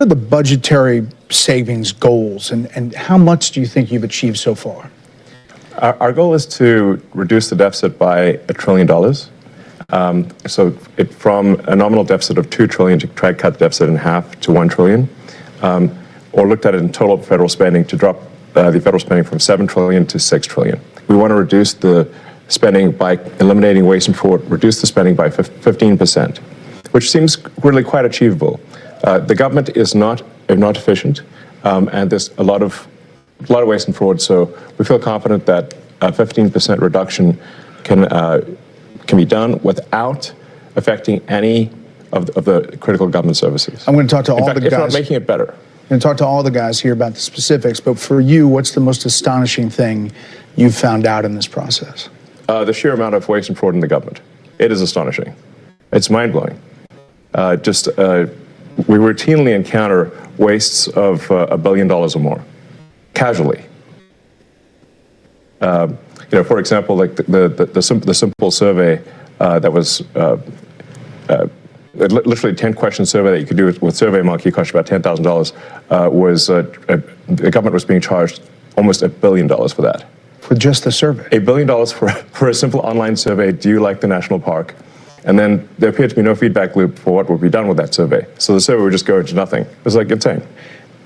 What are the budgetary savings goals, and how much do you think you've achieved so far? Our goal is to reduce the deficit by $1 trillion. From a nominal deficit of $2 trillion to try to cut the deficit in half to $1 trillion, or looked at it in total federal spending to drop the federal spending from $7 trillion to $6 trillion. We want to reduce the spending by eliminating waste and fraud, reduce the spending by 15%, which seems really quite achievable. The government is not efficient, and there's a lot of waste and fraud, so we feel confident that a 15% reduction can be done without affecting any of the critical government services. I'm going to talk to all the guys. If not making it better. I'm going to talk to all the guys here about the specifics, but for you, what's the most astonishing thing you've found out in this process? The sheer amount of waste and fraud in the government. It is astonishing. It's mind-blowing. We routinely encounter wastes of $1 billion or more, casually. For example, like the simple survey that was literally 10-question survey that you could do with SurveyMonkey, cost you about $10,000. The government was being charged almost $1 billion for that. For just the survey? $1 billion for a simple online survey. Do you like the national park? And then there appeared to be no feedback loop for what would be done with that survey. So the survey would just go into nothing. It was like insane.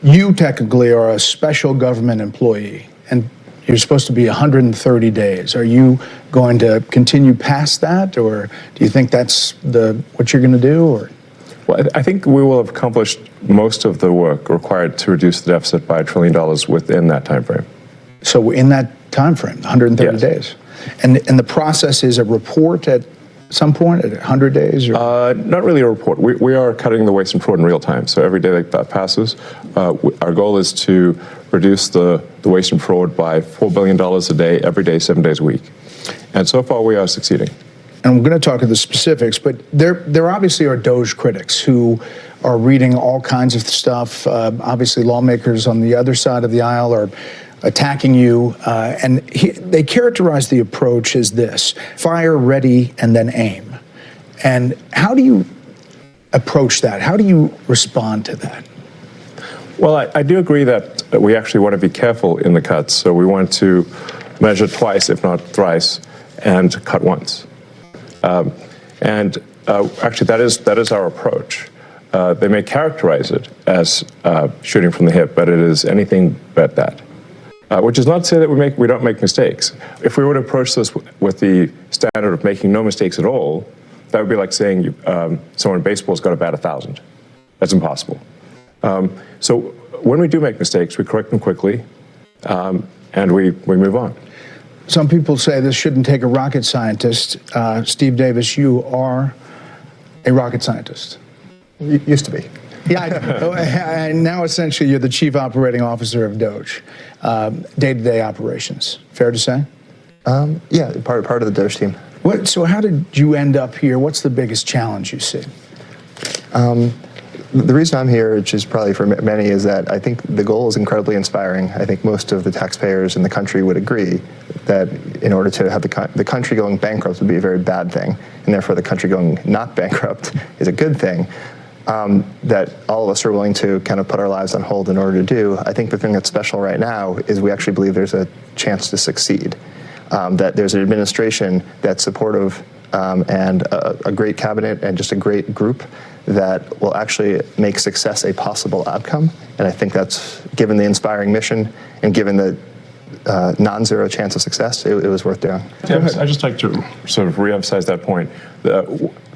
You technically are a special government employee, and you're supposed to be 130 days. Are you going to continue past that, or do you think that's what you're going to do? Or? Well, I think we will have accomplished most of the work required to reduce the deficit by $1 trillion within that time frame. So in that time frame, 130 yes. days. And the process is a report at some point, at 100 days? Or? Not really a report. We are cutting the waste and fraud in real time. So every day that passes, our goal is to reduce the waste and fraud by $4 billion a day, every day, 7 days a week. And so far, we are succeeding. And I'm going to talk to the specifics, but there obviously are DOGE critics who are reading all kinds of stuff. Obviously, lawmakers on the other side of the aisle are attacking you, and they characterize the approach as this: fire, ready, and then aim. And how do you approach that? How do you respond to that? Well, I do agree that we actually want to be careful in the cuts. So we want to measure twice, if not thrice, and cut once. Actually, that is our approach. They may characterize it as shooting from the hip, but it is anything but that. Which is not to say that we don't make mistakes. If we were to approach this with the standard of making no mistakes at all, that would be like saying someone in baseball's got to bat 1,000. That's impossible. So when we do make mistakes, we correct them quickly, and we move on. Some people say this shouldn't take a rocket scientist. Steve Davis, you are a rocket scientist. Used to be. Yeah, and now essentially you're the chief operating officer of DOGE, day-to-day operations. Fair to say? Yeah, part of the DOGE team. So how did you end up here? What's the biggest challenge you see? The reason I'm here, which is probably for many, is that I think the goal is incredibly inspiring. I think most of the taxpayers in the country would agree that in order to have the country going bankrupt would be a very bad thing, and therefore the country going not bankrupt is a good thing. That all of us are willing to kind of put our lives on hold in order to do. I think the thing that's special right now is we actually believe there's a chance to succeed. That there's an administration that's supportive and a great cabinet and just a great group that will actually make success a possible outcome. And I think that's, given the inspiring mission and given the non-zero chance of success, it was worth doing. I'd just like to sort of re-emphasize that point.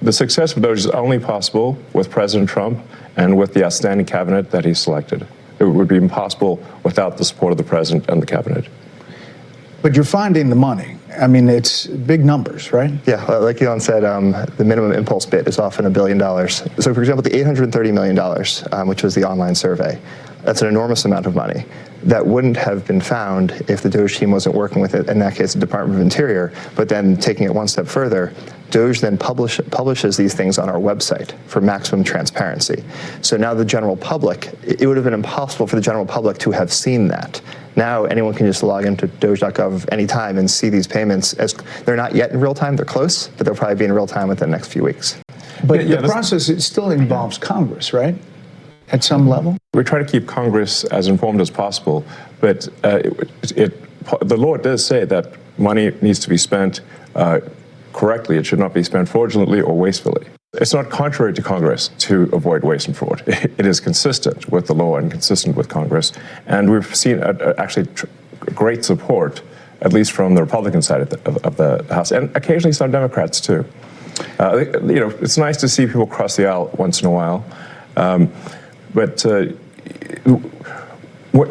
The success of DOGE is only possible with President Trump and with the outstanding cabinet that he selected. It would be impossible without the support of the president and the cabinet. But you're finding the money. I mean, it's big numbers, right? Yeah, like Elon said, the minimum impulse bid is often $1 billion. So for example, the $830 million, which was the online survey, that's an enormous amount of money that wouldn't have been found if the DOGE team wasn't working with it, in that case, the Department of Interior. But then taking it one step further, DOGE then publishes these things on our website for maximum transparency. So now the general public, it would have been impossible for the general public to have seen that. Now anyone can just log into doge.gov anytime and see these payments. As they're not yet in real time, they're close, but they'll probably be in real time within the next few weeks. But the process, it still involves Congress, right? at some level? We try to keep Congress as informed as possible, but the law does say that money needs to be spent correctly. It should not be spent fraudulently or wastefully. It's not contrary to Congress to avoid waste and fraud. It is consistent with the law and consistent with Congress. And we've seen actually great support, at least from the Republican side of the House, and occasionally some Democrats too. It's nice to see people cross the aisle once in a while. But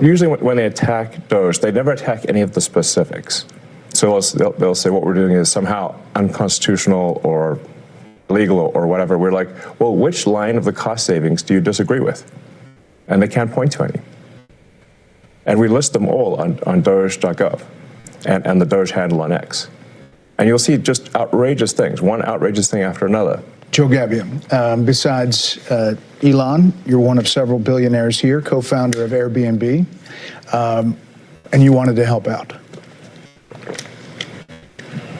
usually when they attack DOGE, they never attack any of the specifics. So they'll say what we're doing is somehow unconstitutional or illegal or whatever. We're like, well, which line of the cost savings do you disagree with? And they can't point to any. And we list them all on Doge.gov and the Doge handle on X. And you'll see just outrageous things, one outrageous thing after another. Joe Gabbia, besides Elon, you're one of several billionaires here, co-founder of Airbnb, and you wanted to help out.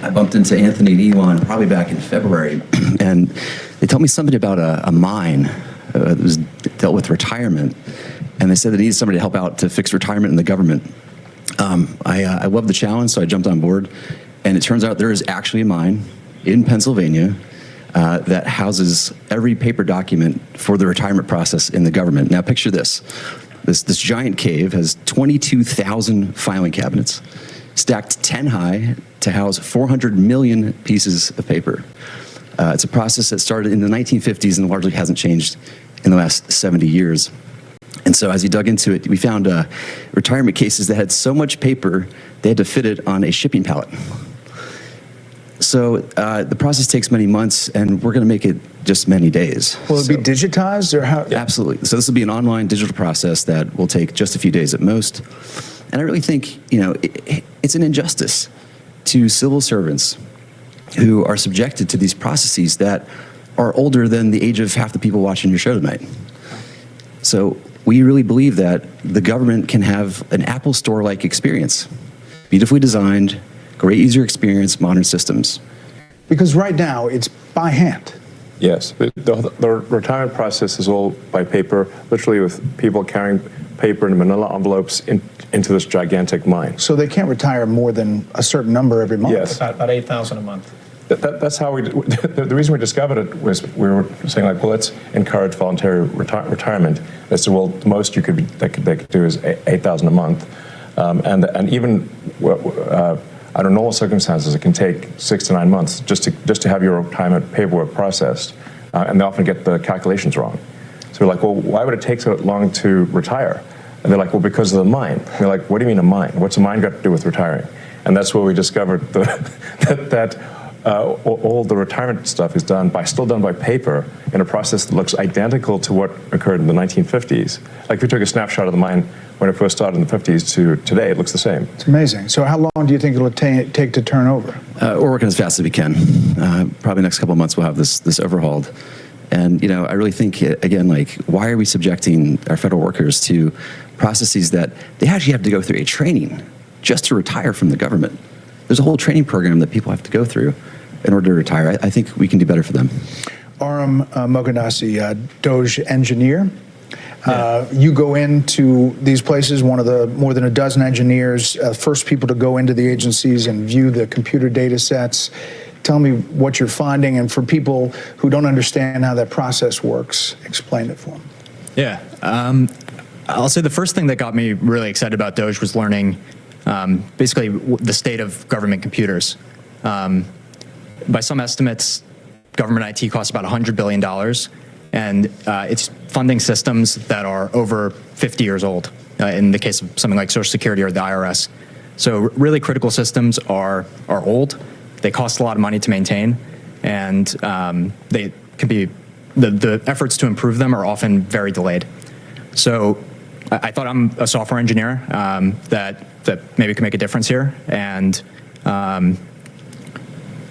I bumped into Anthony and Elon probably back in February, and they told me something about a mine that was dealt with retirement, and they said they needed somebody to help out to fix retirement in the government. I love the challenge, so I jumped on board, and it turns out there is actually a mine in Pennsylvania that houses every paper document for the retirement process in the government. Now picture this. This giant cave has 22,000 filing cabinets, stacked 10 high to house 400 million pieces of paper. It's a process that started in the 1950s and largely hasn't changed in the last 70 years. And so as we dug into it, we found retirement cases that had so much paper, they had to fit it on a shipping pallet. So the process takes many months, and we're going to make it just many days. Will it be digitized, or how? Absolutely. So this will be an online digital process that will take just a few days at most. And I really think, it's an injustice to civil servants who are subjected to these processes that are older than the age of half the people watching your show tonight. So we really believe that the government can have an Apple Store-like experience, beautifully designed, great user experience, modern systems. Because right now it's by hand. Yes, the retirement process is all by paper, literally with people carrying paper in manila envelopes into this gigantic mine. So they can't retire more than a certain number every month? Yes. About 8,000 a month. That's how the reason we discovered it was we were saying like, well, let's encourage voluntary retirement. They said, well, the most they could do is 8,000 a month, and even under normal circumstances, it can take 6 to 9 months just to have your retirement paperwork processed, and they often get the calculations wrong. So we're like, well, why would it take so long to retire? And they're like, well, because of the mine. And we're like, what do you mean a mine? What's a mine got to do with retiring? And that's where we discovered that all the retirement stuff is still done by paper in a process that looks identical to what occurred in the 1950s. Like if we took a snapshot of the mine when it first started in the 50s to today, it looks the same. It's amazing. So how long do you think it'll take to turn over? We're working as fast as we can. Probably next couple of months we'll have this overhauled. And I really think, again, like, why are we subjecting our federal workers to processes that they actually have to go through a training just to retire from the government? There's a whole training program that people have to go through in order to retire. I think we can do better for them. Aram Moganasi, Doge engineer. You go into these places, one of the more than a dozen engineers, first people to go into the agencies and view the computer data sets. Tell me what you're finding, and for people who don't understand how that process works, explain it for them. Yeah. I'll say the first thing that got me really excited about Doge was learning basically the state of government computers. By some estimates, government IT costs about $100 billion, and it's funding systems that are over 50 years old, in the case of something like Social Security or the IRS. So really critical systems are old, they cost a lot of money to maintain, and they can be, the efforts to improve them are often very delayed. So I thought I'm a software engineer that maybe can make a difference here, and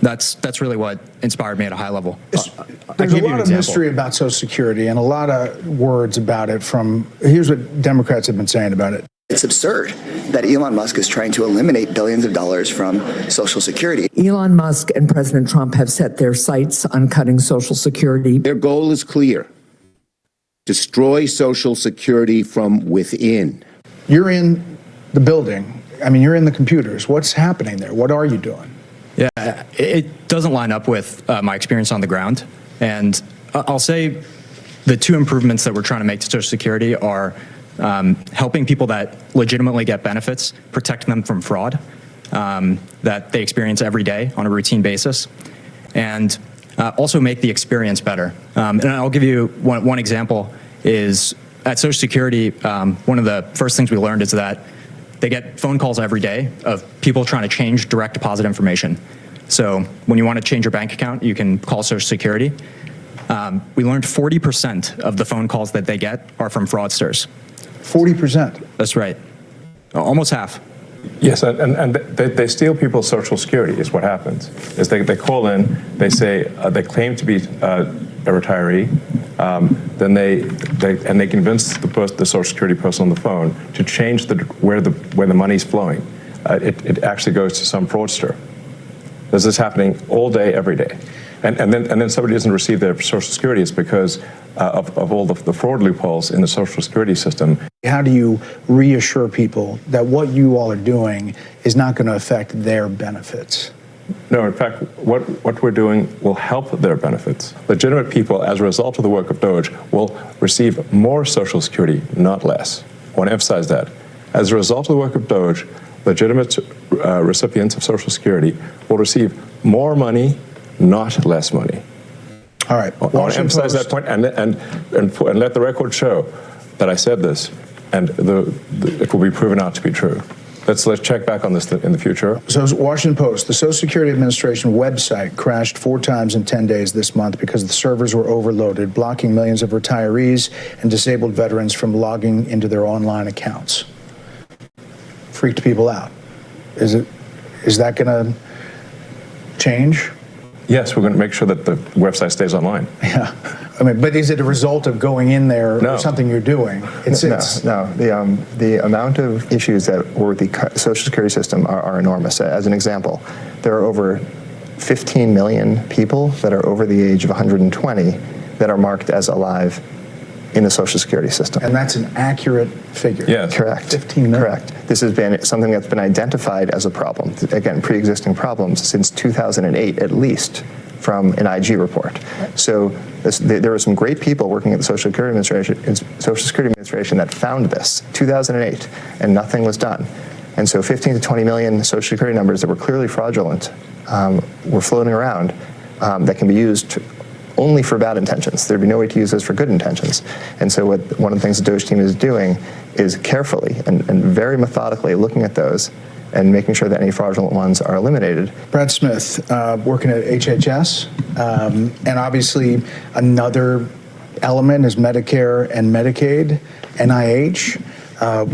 that's really what inspired me at a high level. There's a lot of mystery about Social Security and a lot of words about it here's what Democrats have been saying about it. It's absurd that Elon Musk is trying to eliminate billions of dollars from Social Security. Elon Musk and President Trump have set their sights on cutting Social Security. Their goal is clear: destroy Social Security from within. You're in the building. I mean, you're in the computers. What's happening there? What are you doing? Yeah, it doesn't line up with my experience on the ground. And I'll say the two improvements that we're trying to make to Social Security are helping people that legitimately get benefits, protecting them from fraud that they experience every day on a routine basis, and also make the experience better. And I'll give you one example is at Social Security, one of the first things we learned is that they get phone calls every day of people trying to change direct deposit information. So when you want to change your bank account, you can call Social Security. We learned 40% of the phone calls that they get are from fraudsters. 40%? That's right. Almost half. Yes, and they steal people's Social Security is what happens. Is they call in, they say, they claim to be a retiree, then they convince the Social Security person on the phone to change where the money's flowing. It actually goes to some fraudster. This is happening all day, every day. And then somebody doesn't receive their Social Security. It's because of all the fraud loopholes in the Social Security system. How do you reassure people that what you all are doing is not going to affect their benefits? No, in fact, what we're doing will help their benefits. Legitimate people, as a result of the work of DOGE, will receive more Social Security, not less. I want to emphasize that. As a result of the work of DOGE, legitimate recipients of Social Security will receive more money, not less money. All right. I want to emphasize that point and let the record show that I said this, and it will be proven out to be true. Let's check back on this in the future. So, Washington Post, the Social Security Administration website crashed 4 times in 10 days this month because the servers were overloaded, blocking millions of retirees and disabled veterans from logging into their online accounts. Freaked people out. Is that going to change? Yes, we're going to make sure that the website stays online. Yeah. I mean, but is it a result of going in there No. or something you're doing? No. The amount of issues that were with the Social Security system are enormous. As an example, there are over 15 million people that are over the age of 120 that are marked as alive in the Social Security system. And that's an accurate figure. Yes. Correct. 15 million. Correct. This has been something that's been identified as a problem. Again, pre-existing problems since 2008, at least, from an IG report. So there were some great people working at the Social Security Administration that found this, 2008, and nothing was done. And so 15 to 20 million Social Security numbers that were clearly fraudulent were floating around that can be used only for bad intentions. There'd be no way to use those for good intentions. And so one of the things the DOGE team is doing is carefully and very methodically looking at those and making sure that any fraudulent ones are eliminated. Brad Smith, working at HHS, and obviously another element is Medicare and Medicaid, NIH.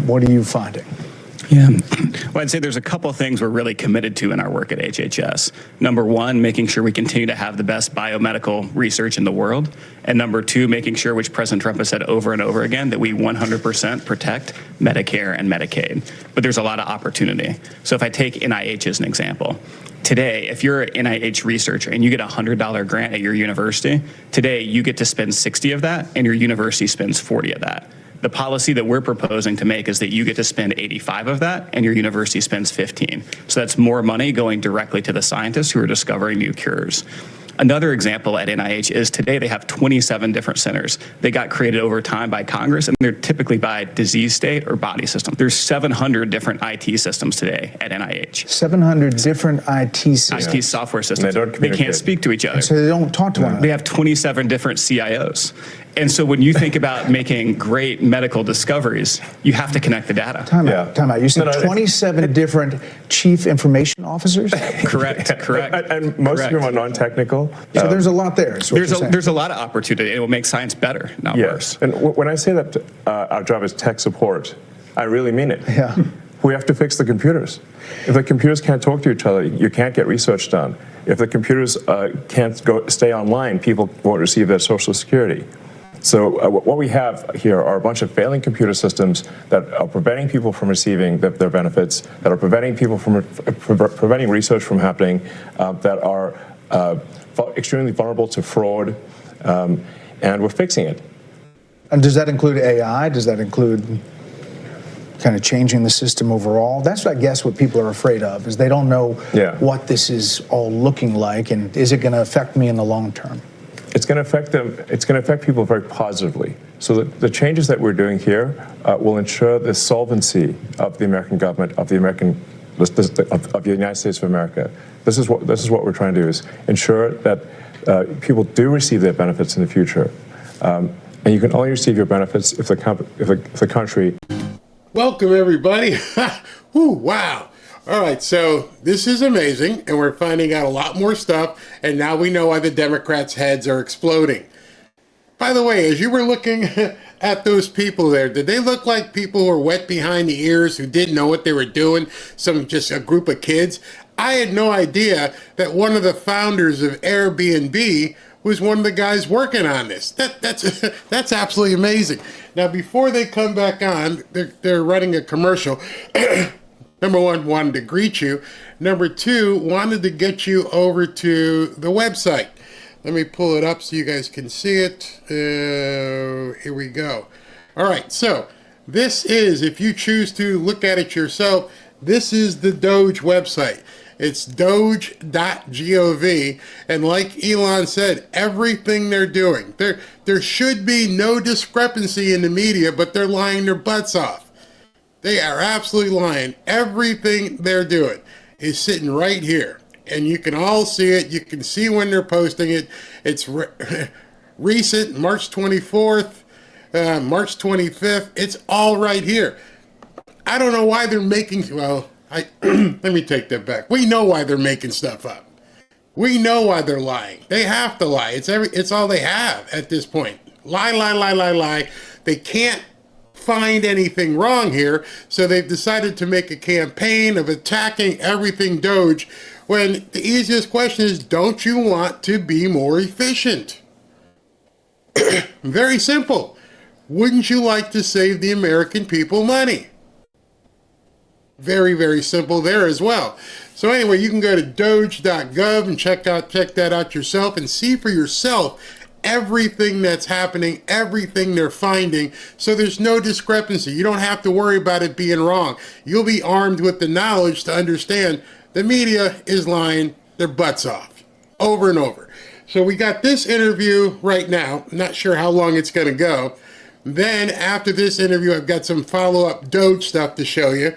What are you finding? Yeah, well, I'd say there's a couple of things we're really committed to in our work at HHS. Number one, making sure we continue to have the best biomedical research in the world. And number two, making sure, which President Trump has said over and over again, that we 100% protect Medicare and Medicaid. But there's a lot of opportunity. So if I take NIH as an example, today, if you're an NIH researcher and you get a $100 grant at your university, today you get to spend 60 of that and your university spends 40 of that. The policy that we're proposing to make is that you get to spend 85 of that and your university spends 15. So that's more money going directly to the scientists who are discovering new cures. Another example at NIH is today they have 27 different centers. They got created over time by Congress, and they're typically by disease state or body system. There's 700 different IT systems today at NIH. 700 different IT systems. IT software systems. And they can't speak to each other. So they don't talk to one another. They have 27 different CIOs. And so when you think about making great medical discoveries, you have to connect the data. Time out. You said 27 different chief information officers? Correct. And most of them are non-technical. So there's a lot there. There's a lot of opportunity. It will make science better, not worse. And when I say that our job is tech support, I really mean it. Yeah. We have to fix the computers. If the computers can't talk to each other, you can't get research done. If the computers can't stay online, people won't receive their Social Security. So what we have here are a bunch of failing computer systems that are preventing people from receiving their benefits, that are preventing people from preventing research from happening, that are extremely vulnerable to fraud, and we're fixing it. And does that include AI? Does that include kind of changing the system overall? That's, I guess, what people are afraid of, is they don't know what this is all looking like, and is it going to affect me in the long term? It's going to affect them. It's going to affect people very positively. So the changes that we're doing here will ensure the solvency of the American government, of the United States of America. This is what we're trying to do, is ensure that people do receive their benefits in the future. And you can only receive your benefits if the country. Welcome, everybody. Whew, wow. All right, so this is amazing, and we're finding out a lot more stuff, and now we know why the Democrats' heads are exploding. By the way, as you were looking at those people there, did they look like people who were wet behind the ears, who didn't know what they were doing, just a group of kids? I had no idea that one of the founders of Airbnb was one of the guys working on this. That's absolutely amazing. Now, before they come back on, they're running a commercial. Number one, wanted to greet you. Number two, wanted to get you over to the website. Let me pull it up so you guys can see it. Here we go. All right, so this is, if you choose to look at it yourself, this is the Doge website. It's doge.gov, and like Elon said, everything they're doing, there should be no discrepancy in the media, but they're lying their butts off. They are absolutely lying. Everything they're doing is sitting right here, and you can all see it. You can see when they're posting it. It's recent, March 24th, March 25th. It's all right here. I don't know why they're making, well, let me take that back. We know why they're making stuff up. We know why they're lying. They have to lie. It's all they have at this point. Lie, lie, lie, lie, lie. They can't find anything wrong here, so they've decided to make a campaign of attacking everything Doge, when the easiest question is, don't you want to be more efficient? Very simple. Wouldn't you like to save the American people money? Very, very simple there as well. So anyway, you can go to doge.gov and check that out yourself and see for yourself everything that's happening, everything they're finding, so there's no discrepancy. You don't have to worry about it being wrong. You'll be armed with the knowledge to understand the media is lying their butts off over and over. So we got this interview right now. I'm not sure how long it's going to go. Then after this interview, I've got some follow-up Doge stuff to show you.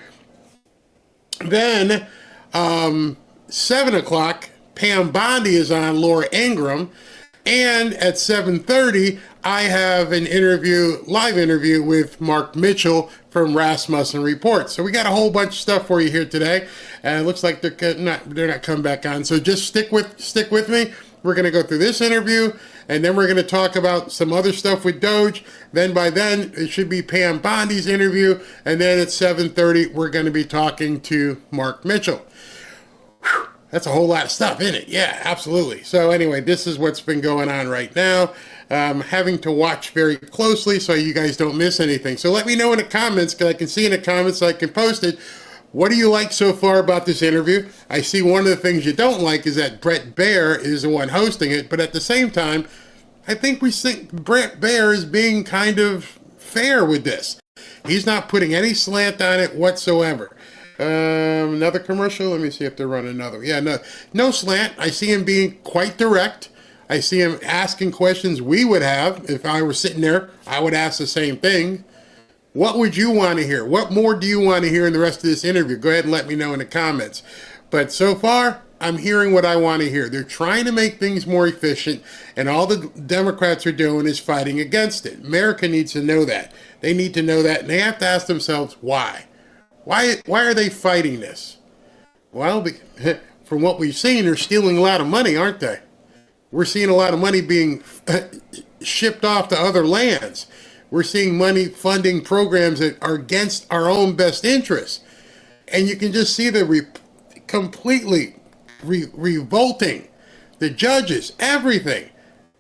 Then 7 o'clock, Pam Bondi is on, Laura Ingraham. And at 7:30, I have an live interview with Mark Mitchell from Rasmussen Report. So we got a whole bunch of stuff for you here today. And it looks like they're not coming back on. So just stick with me. We're going to go through this interview, and then we're going to talk about some other stuff with Doge. Then by then, it should be Pam Bondi's interview. And then at 7:30, we're going to be talking to Mark Mitchell. Whew. That's a whole lot of stuff, isn't it? Yeah, absolutely. So anyway, this is what's been going on right now. Having to watch very closely so you guys don't miss anything. So let me know in the comments, because I can see in the comments so I can post it. What do you like so far about this interview? I see one of the things you don't like is that Bret Baier is the one hosting it, but at the same time, I think Bret Baier is being kind of fair with this. He's not putting any slant on it whatsoever. Another commercial. Let me see if they're running another. Yeah, no slant. I see him being quite direct. I see him asking questions we would have if I were sitting there. I would ask the same thing. What would you want to hear? What more do you want to hear in the rest of this interview? Go ahead and let me know in the comments. But so far, I'm hearing what I want to hear. They're trying to make things more efficient, and all the Democrats are doing is fighting against it. America needs to know that. They need to know that, and they have to ask themselves why. Why are they fighting this? Well, from what we've seen, they're stealing a lot of money, aren't they? We're seeing a lot of money being shipped off to other lands. We're seeing money funding programs that are against our own best interests. And you can just see the completely revolting. The judges, everything.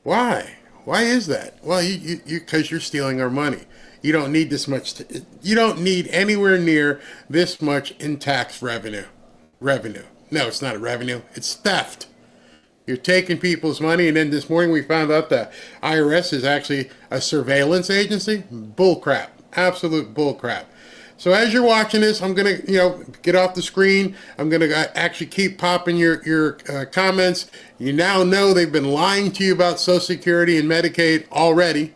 Why? Why is that? Well, because you're stealing our money. You don't need this much. You don't need anywhere near this much in tax revenue. No, it's not a revenue. It's theft. You're taking people's money, and then this morning we found out the IRS is actually a surveillance agency. Bull crap. Absolute bull crap. So as you're watching this, I'm going to, get off the screen. I'm going to actually keep popping your comments. You now know they've been lying to you about Social Security and Medicaid already.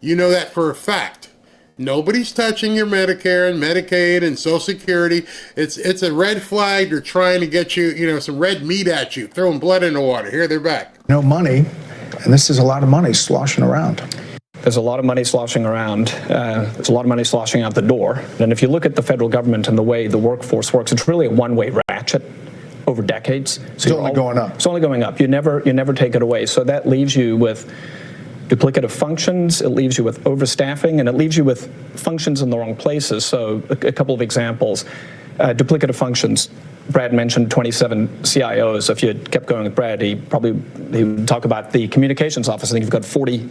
You know that for a fact. Nobody's touching your Medicare and Medicaid and Social Security. It's a red flag. They're trying to get you, some red meat at you, throwing blood in the water. Here, they're back. No money, and this is a lot of money sloshing around. There's a lot of money sloshing around. There's a lot of money sloshing out the door. And if you look at the federal government and the way the workforce works, it's really a one-way ratchet over decades. So it's only going up. It's only going up. You never take it away. So that leaves you with duplicative functions, it leaves you with overstaffing, and it leaves you with functions in the wrong places. So a couple of examples. Duplicative functions. Brad mentioned 27 CIOs. If you had kept going with Brad, he would talk about the communications office. I think you've got 40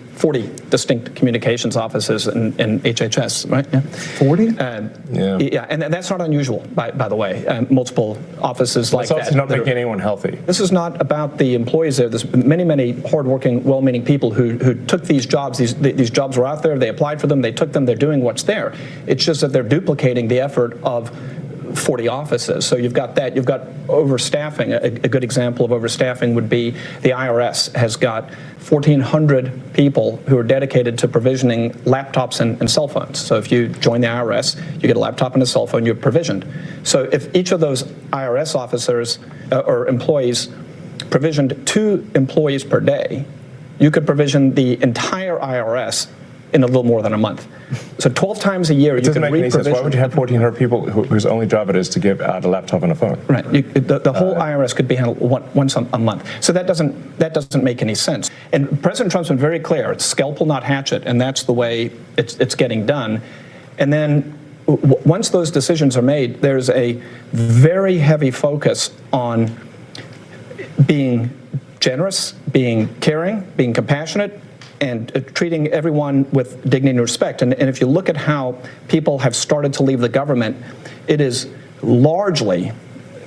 distinct communications offices in HHS, right? Yeah. 40? Yeah, and that's not unusual, by the way. Multiple offices like that. It's also not making anyone healthy. This is not about the employees there. There's many hardworking, well-meaning people who took these jobs. These jobs were out there. They applied for them. They took them. They're doing what's there. It's just that they're duplicating the effort of 40 offices. So you've got that. You've got overstaffing. A good example of overstaffing would be the IRS has got 1,400 people who are dedicated to provisioning laptops and cell phones. So if you join the IRS, you get a laptop and a cell phone, you're provisioned. So if each of those IRS officers or employees provisioned 2 employees per day, you could provision the entire IRS in a little more than a month. So 12 times a year, it doesn't make any sense. Why would you have 1,400 people whose only job it is to give out a laptop and a phone? Right. The whole IRS could be handled once a month. So that doesn't make any sense. And President Trump's been very clear. It's scalpel, not hatchet, and that's the way it's getting done. And then once those decisions are made, there's a very heavy focus on being generous, being caring, being compassionate, and treating everyone with dignity and respect. And if you look at how people have started to leave the government, it is largely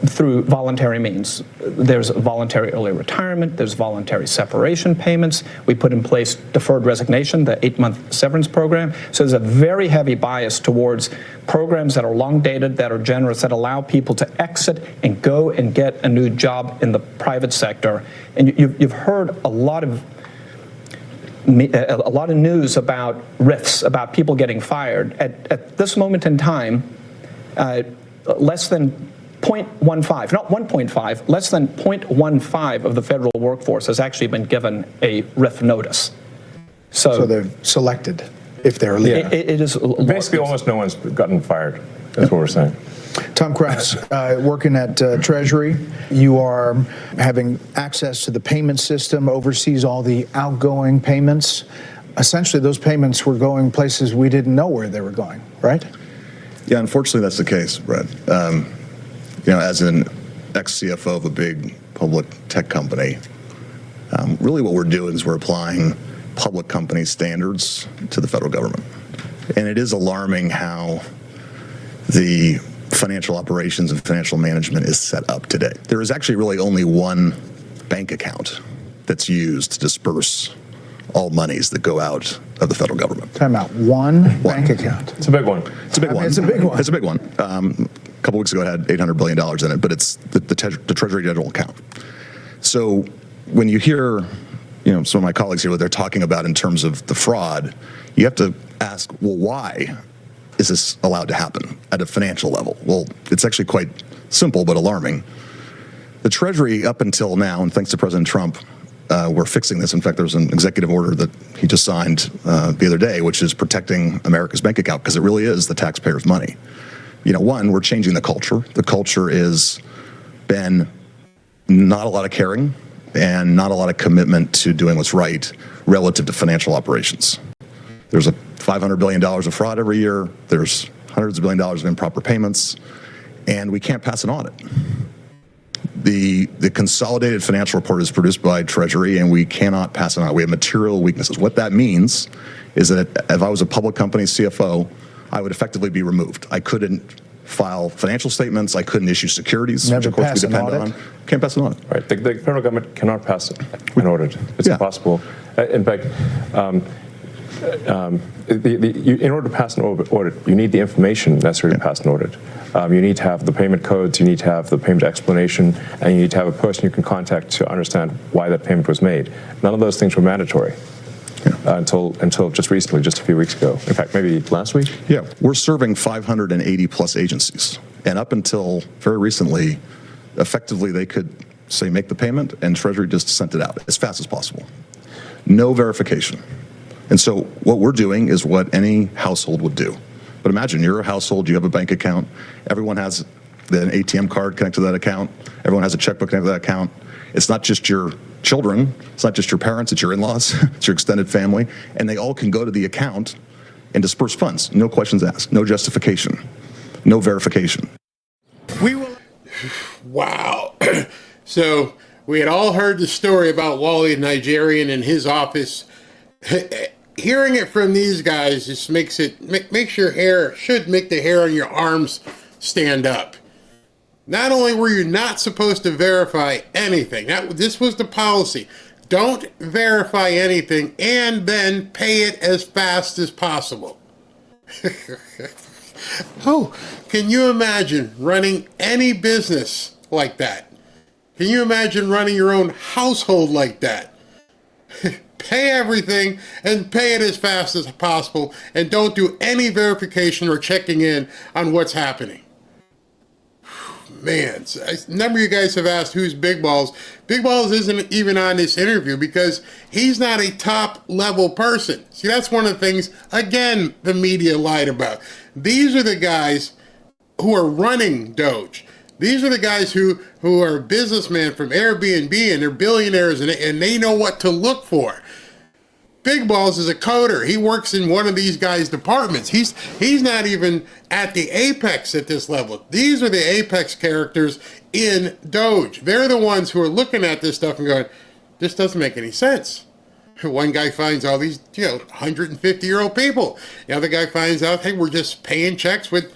through voluntary means. There's voluntary early retirement, there's voluntary separation payments. We put in place deferred resignation, the 8-month severance program. So there's a very heavy bias towards programs that are long dated, that are generous, that allow people to exit and go and get a new job in the private sector. And you've heard a lot of news about rifts, about people getting fired. At this moment in time, less than 0.15, not 1.5, less than 0.15 of the federal workforce has actually been given a RIF notice. So they're selected if they're leaving. It is basically almost no one's gotten fired. That's what we're saying. Tom Krause, working at Treasury, you are having access to the payment system, oversees all the outgoing payments. Essentially, those payments were going places we didn't know where they were going, right? Yeah, unfortunately, that's the case, Brett. As an ex-CFO of a big public tech company, really what we're doing is we're applying public company standards to the federal government. And it is alarming how the financial operations and financial management is set up today. There is actually really only one bank account that's used to disperse all monies that go out of the federal government. Time out. One bank account. It's a big one. It's a big one. It's a big one. It's a big one. A couple weeks ago, it had $800 billion in it, but it's the Treasury General account. So when you hear, some of my colleagues here, what they're talking about in terms of the fraud, you have to ask, well, why is this allowed to happen at a financial level? Well, it's actually quite simple but alarming. The Treasury, up until now, and thanks to President Trump, we're fixing this. In fact, there's an executive order that he just signed the other day, which is protecting America's bank account, because it really is the taxpayers' money. One, we're changing the culture. The culture is been not a lot of caring and not a lot of commitment to doing what's right relative to financial operations. There's $500 billion of fraud every year. There's hundreds of billions of dollars of improper payments, and we can't pass an audit. The consolidated financial report is produced by Treasury, and we cannot pass it on. We have material weaknesses. What that means is that if I was a public company CFO, I would effectively be removed. I couldn't file financial statements. I couldn't issue securities, Never which of course pass we an depend audit? on. Can't pass an audit. Right. The federal government cannot pass an audit. It's Yeah. impossible. In fact, in order to pass an audit, you need the information necessary to pass an audit. You need to have the payment codes, you need to have the payment explanation, and you need to have a person you can contact to understand why that payment was made. None of those things were mandatory until just recently, just a few weeks ago. In fact, maybe last week? Yeah, we're serving 580 plus agencies. And up until very recently, effectively they could say make the payment and Treasury just sent it out as fast as possible. No verification. And so what we're doing is what any household would do. But imagine you're a household, you have a bank account, everyone has an ATM card connected to that account, everyone has a checkbook connected to that account. It's not just your children, it's not just your parents, it's your in-laws, it's your extended family, and they all can go to the account and disperse funds. No questions asked, no justification, no verification. We will. Wow. So we had all heard the story about Wally Nigerian and his office. Hearing it from these guys just makes your hair, should make the hair on your arms stand up. Not only were you not supposed to verify anything, this was the policy. Don't verify anything and then pay it as fast as possible. Oh, can you imagine running any business like that? Can you imagine running your own household like that? Pay everything and pay it as fast as possible and don't do any verification or checking in on what's happening. Man, a number of you guys have asked who's Big Balls. Big Balls isn't even on this interview because he's not a top level person. See, that's one of the things, again, the media lied about. These are the guys who are running Doge. These are the guys who are businessmen from Airbnb and they're billionaires and they know what to look for. Big Balls is a coder. He works in one of these guys' departments. He's not even at the apex at this level. These are the apex characters in Doge. They're the ones who are looking at this stuff and going, this doesn't make any sense. One guy finds all these, 150-year-old people. The other guy finds out, hey, we're just paying checks with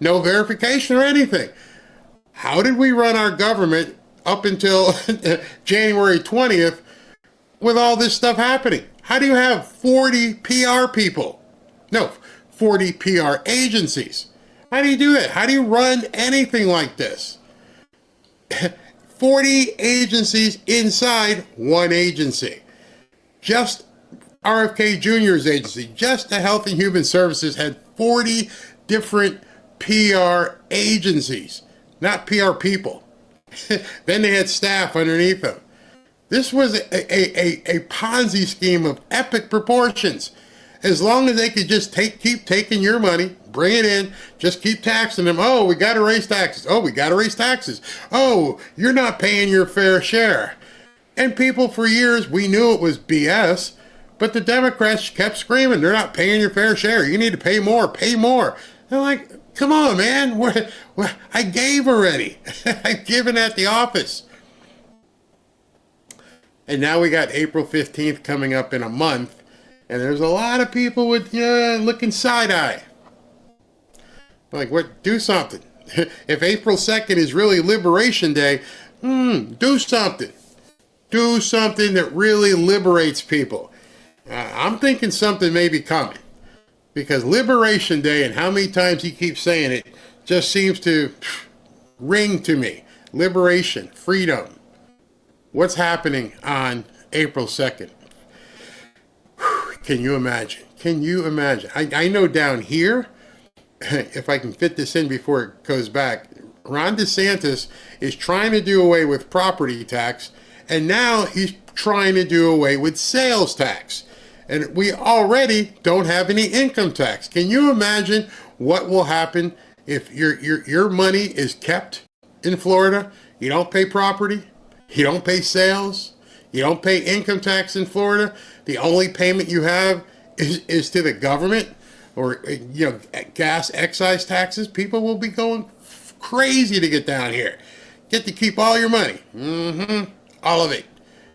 no verification or anything. How did we run our government up until January 20th with all this stuff happening? How do you have 40 PR people? No, 40 PR agencies. How do you do that? How do you run anything like this? 40 agencies inside one agency. Just RFK Jr.'s agency, just the Health and Human Services had 40 different PR agencies, not PR people. Then they had staff underneath them. This was a Ponzi scheme of epic proportions. As long as they could just keep taking your money, bring it in, just keep taxing them. Oh, we got to raise taxes. Oh, we got to raise taxes. Oh, you're not paying your fair share. And people for years, we knew it was BS, but the Democrats kept screaming, they're not paying your fair share. You need to pay more, pay more. They're like, come on, man. I gave already. I've given at the office. And now we got April 15th coming up in a month. And there's a lot of people with looking side-eye. Like, what? Do something. If April 2nd is really Liberation Day, do something. Do something that really liberates people. I'm thinking something may be coming. Because Liberation Day, and how many times he keeps saying it, just seems to ring to me. Liberation, freedom. What's happening on April 2nd? Can you imagine? Can you imagine? I know down here, if I can fit this in before it goes back, Ron DeSantis is trying to do away with property tax, and now he's trying to do away with sales tax. And we already don't have any income tax. Can you imagine what will happen if your money is kept in Florida? You don't pay property, you don't pay sales, you don't pay income tax in Florida. The only payment you have is to the government or gas excise taxes. People will be going crazy to get down here. Get to keep all your money. All of it.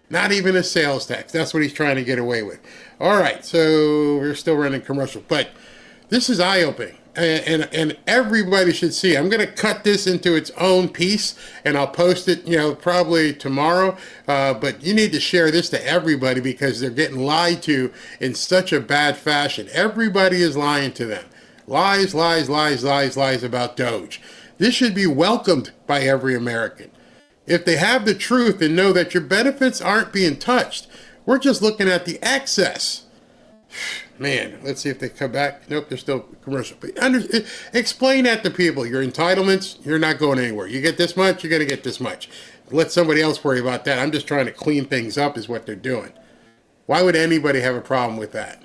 Not even a sales tax. That's what he's trying to get away with. All right, so we're still running commercial, but this is eye-opening. and everybody should see. I'm going to cut this into its own piece, and I'll post it, probably tomorrow. But you need to share this to everybody because they're getting lied to in such a bad fashion. Everybody is lying to them. Lies, lies, lies, lies, lies about Doge. This should be welcomed by every American. If they have the truth and know that your benefits aren't being touched, we're just looking at the excess. Man, let's see if they come back. Nope, they're still commercial. But explain that to people. Your entitlements, you're not going anywhere. You get this much, you're going to get this much. Let somebody else worry about that. I'm just trying to clean things up is what they're doing. Why would anybody have a problem with that?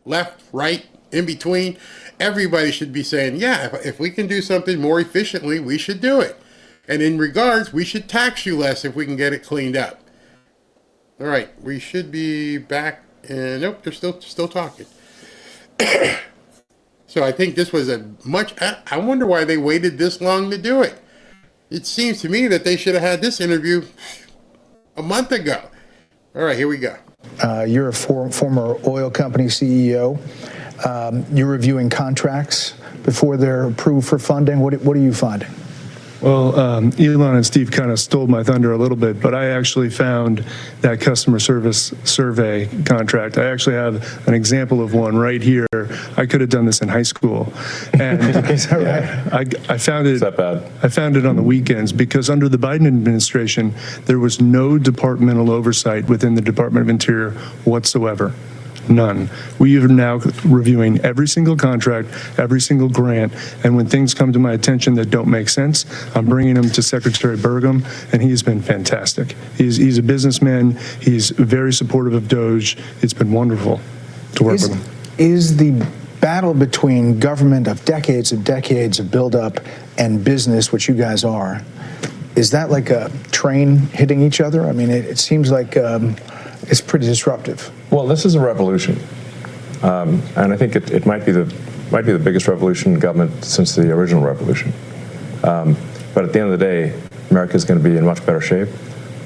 Left, right, in between? Everybody should be saying, yeah, if we can do something more efficiently, we should do it. And in regards, we should tax you less if we can get it cleaned up. All right, we should be back. And nope, they're still talking. So I think this was I wonder why they waited this long to do it. It seems to me that they should have had this interview a month ago. All right, here we go. You're a former oil company CEO. You're reviewing contracts before they're approved for funding. What are you finding? Well, Elon and Steve kind of stole my thunder a little bit, but I actually found that customer service survey contract. I actually have an example of one right here. I could have done this in high school. And I found it. Is that bad? I found it on the weekends because under the Biden administration, there was no departmental oversight within the Department of Interior whatsoever. None. We are now reviewing every single contract, every single grant, and when things come to my attention that don't make sense, I'm bringing them to Secretary Burgum, and he's been fantastic. He's a businessman. He's very supportive of DOGE. It's been wonderful to work with him. Is the battle between government of decades of buildup and business, which you guys are, is that like a train hitting each other? I mean, it seems like it's pretty disruptive. Well, this is a revolution, and I think it might be the biggest revolution in government since the original revolution. But at the end of the day, America is going to be in much better shape.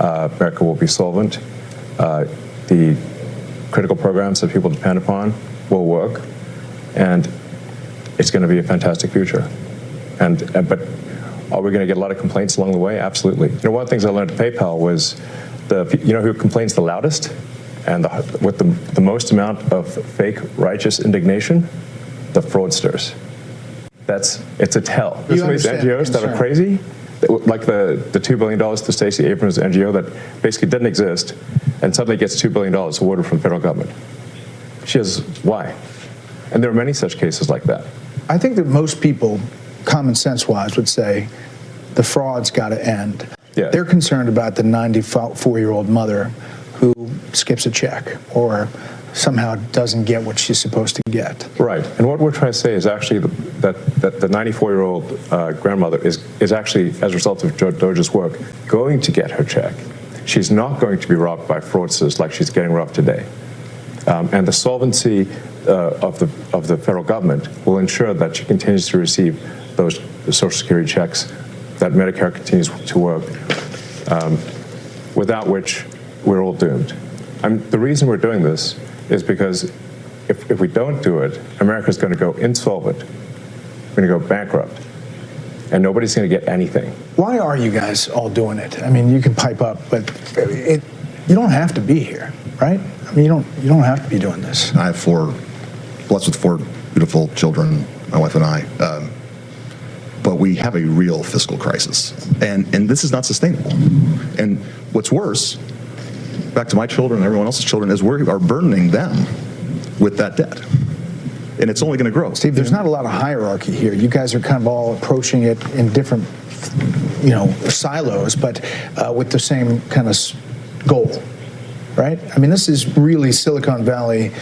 America will be solvent. The critical programs that people depend upon will work, and it's going to be a fantastic future. But are we going to get a lot of complaints along the way? Absolutely. One of the things I learned at PayPal was who complains the loudest and with the most amount of fake righteous indignation? The fraudsters. It's a tell. There's some of these NGOs that are crazy, like the $2 billion to Stacey Abrams' NGO that basically didn't exist and suddenly gets $2 billion awarded from the federal government. She has, why? And there are many such cases like that. I think that most people, common sense-wise, would say the fraud's got to end. Yeah. They're concerned about the 94-year-old mother who skips a check or somehow doesn't get what she's supposed to get. Right. And what we're trying to say is actually that the 94-year-old grandmother is actually, as a result of DOGE's work, going to get her check. She's not going to be robbed by fraudsters like she's getting robbed today. And the solvency of the federal government will ensure that she continues to receive those Social Security checks, that Medicare continues to work, without which we're all doomed. The reason we're doing this is because if we don't do it, America's going to go insolvent. We're going to go bankrupt. And nobody's going to get anything. Why are you guys all doing it? I mean, you can pipe up, but you don't have to be here, right? I mean, you don't have to be doing this. I have blessed with 4 beautiful children, my wife and I. But we have a real fiscal crisis. And this is not sustainable. And what's worse, back to my children and everyone else's children, is we are burdening them with that debt. And it's only going to grow. Steve, there's not a lot of hierarchy here. You guys are kind of all approaching it in different, silos, but with the same kind of goal, right? I mean, this is really Silicon Valley,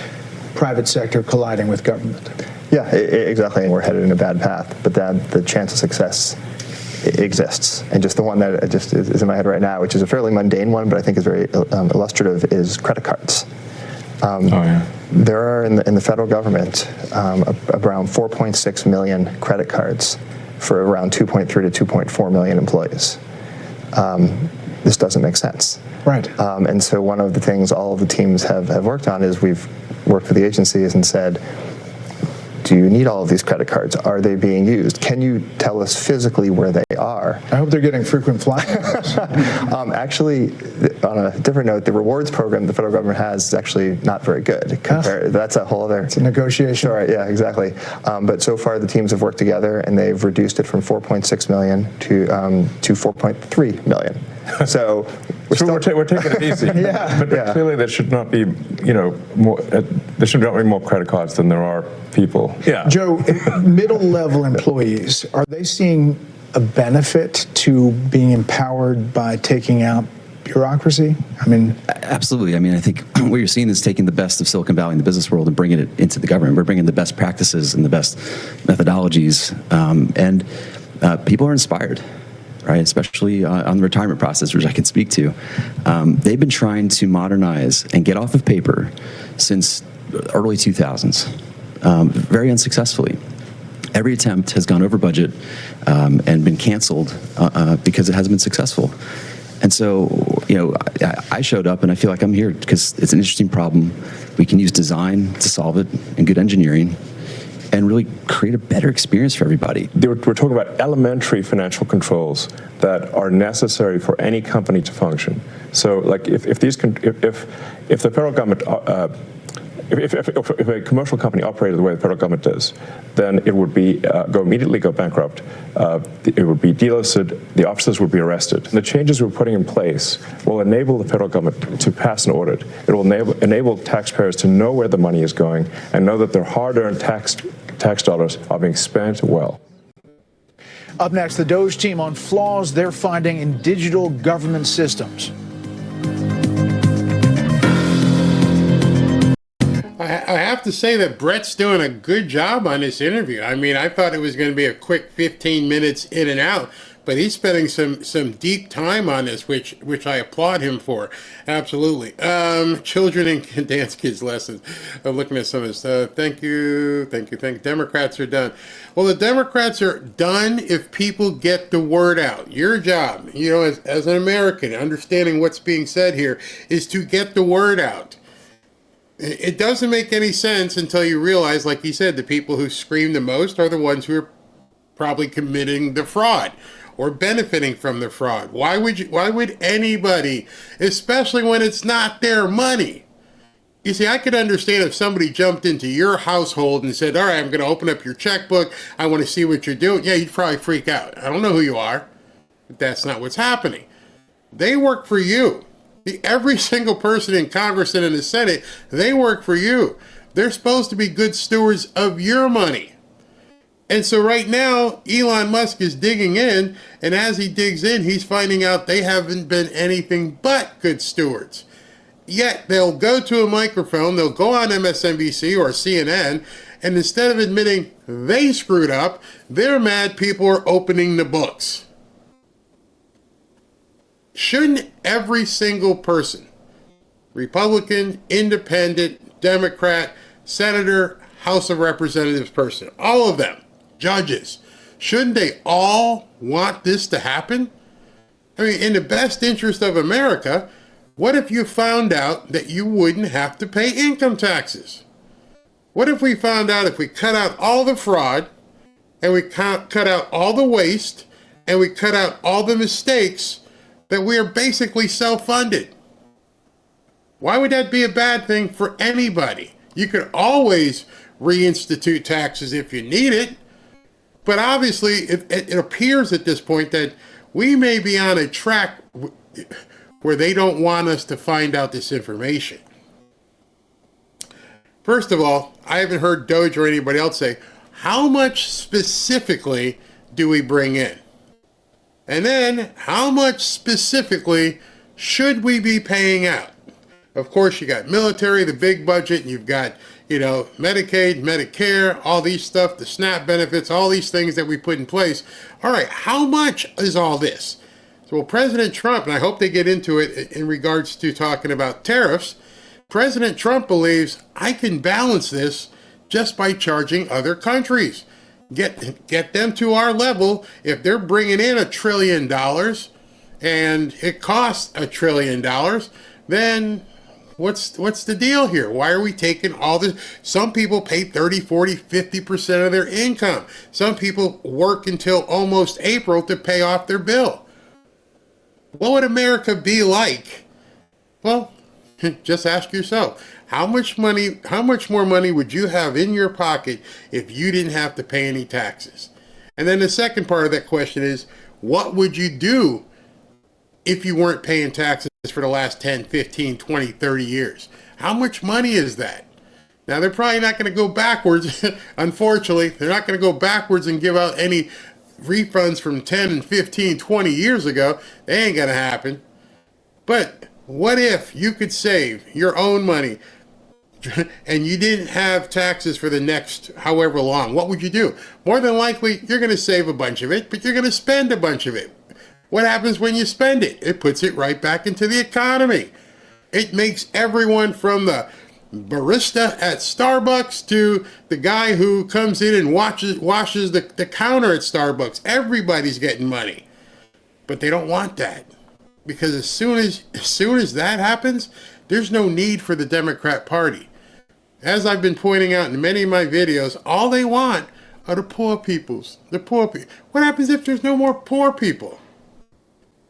private sector colliding with government. Yeah, exactly. And we're headed in a bad path, but the chance of success exists. And just the one that just is in my head right now, which is a fairly mundane one, but I think is very illustrative, is credit cards. There are in the federal government around 4.6 million credit cards for around 2.3 to 2.4 million employees. This doesn't make sense. Right. And so one of the things all of the teams have worked on is we've worked with the agencies and said, Do you need all of these credit cards? Are they being used? Can you tell us physically where they are? I hope they're getting frequent flyer miles. Actually, on a different note, the rewards program the federal government has is actually not very good. That's a whole other... It's a negotiation. Sure, yeah, exactly. But so far, the teams have worked together, and they've reduced it from 4.6 million to 4.3 million. So we're taking it easy. But clearly there should not be, more. There should not be more credit cards than there are people. Yeah. Joe, middle-level employees, are they seeing a benefit to being empowered by taking out bureaucracy? I mean, absolutely. I mean, I think what you're seeing is taking the best of Silicon Valley and the business world and bringing it into the government. We're bringing the best practices and the best methodologies, and people are inspired. Right, especially on the retirement process, which I can speak to. They've been trying to modernize and get off of paper since early 2000s, very unsuccessfully. Every attempt has gone over budget and been canceled because it hasn't been successful. And so, I showed up and I feel like I'm here because it's an interesting problem. We can use design to solve it and good engineering, and really create a better experience for everybody. We're talking about elementary financial controls that are necessary for any company to function. So, like, if the federal government, if a commercial company operated the way the federal government does, then it would be immediately go bankrupt. It would be delisted. The officers would be arrested. The changes we're putting in place will enable the federal government to pass an audit. It will enable taxpayers to know where the money is going and know that their hard-earned tax dollars are being spent well. Up next, the DOGE team on flaws they're finding in digital government systems. I have to say that Brett's doing a good job on this interview. I mean, I thought it was going to be a quick 15 minutes in and out, but he's spending some deep time on this, which I applaud him for. Absolutely. Children and dance kids lessons. I'm looking at some of this. Thank you. Democrats are done. Well, the Democrats are done if people get the word out. Your job, as an American, understanding what's being said here, is to get the word out. It doesn't make any sense until you realize, like he said, the people who scream the most are the ones who are probably committing the fraud or benefiting from the fraud. Why would anybody, especially when it's not their money? You see, I could understand if somebody jumped into your household and said, all right, I'm going to open up your checkbook. I want to see what you're doing. Yeah, you'd probably freak out. I don't know who you are, but that's not what's happening. They work for you. Every single person in Congress and in the Senate, they work for you. They're supposed to be good stewards of your money. And so right now, Elon Musk is digging in, and as he digs in, he's finding out they haven't been anything but good stewards. Yet they'll go to a microphone, they'll go on MSNBC or CNN, and instead of admitting they screwed up, they're mad people are opening the books. Shouldn't every single person, Republican, Independent, Democrat, Senator, House of Representatives person, all of them, judges, shouldn't they all want this to happen? I mean, in the best interest of America, what if you found out that you wouldn't have to pay income taxes? What if we found out if we cut out all the fraud and we cut out all the waste and we cut out all the mistakes, that we are basically self-funded? Why would that be a bad thing for anybody? You could always reinstitute taxes if you need it, but obviously it appears at this point that we may be on a track where they don't want us to find out this information. First of all, I haven't heard DOGE or anybody else say, how much specifically do we bring in? And then, how much specifically should we be paying out? Of course, you got military, the big budget, and you've got, Medicaid, Medicare, all these stuff, the SNAP benefits, all these things that we put in place. All right, how much is all this? So, President Trump, and I hope they get into it in regards to talking about tariffs, President Trump believes I can balance this just by charging other countries. Get them to our level. If they're bringing in $1 trillion and it costs $1 trillion, then What's the deal here? Why are we taking all this? Some people pay 30, 40, 50% of their income. Some people work until almost April to pay off their bill. What would America be like? Well, just ask yourself. How much more money would you have in your pocket if you didn't have to pay any taxes? And then the second part of that question is, what would you do if you weren't paying taxes for the last 10, 15, 20, 30 years? How much money is that? Now, they're probably not going to go backwards. Unfortunately, they're not going to go backwards and give out any refunds from 10 and 15, 20 years ago. They ain't going to happen. But what if you could save your own money and you didn't have taxes for the next however long? What would you do? More than likely, you're going to save a bunch of it, but you're going to spend a bunch of it. What happens when you spend it? It puts it right back into the economy. It makes everyone from the barista at Starbucks to the guy who comes in and washes the counter at Starbucks. Everybody's getting money. But they don't want that. Because as soon as that happens, there's no need for the Democrat Party. As I've been pointing out in many of my videos, all they want are the poor peoples. The poor people. What happens if there's no more poor people?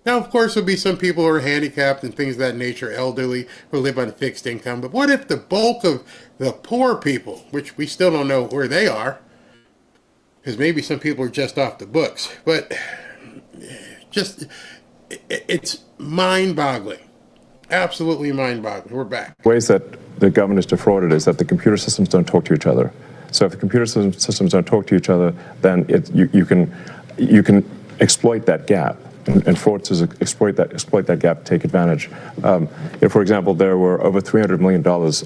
Now, of course, there'll be some people who are handicapped and things of that nature, elderly, who live on fixed income. But what if the bulk of the poor people, which we still don't know where they are, because maybe some people are just off the books, but it's mind-boggling. Absolutely mind-boggling. We're back. Ways that the government is defrauded is that the computer systems don't talk to each other. So if the computer systems don't talk to each other, then you can exploit that gap. And fraudsters exploit that gap to take advantage. If, for example, there were over $300 million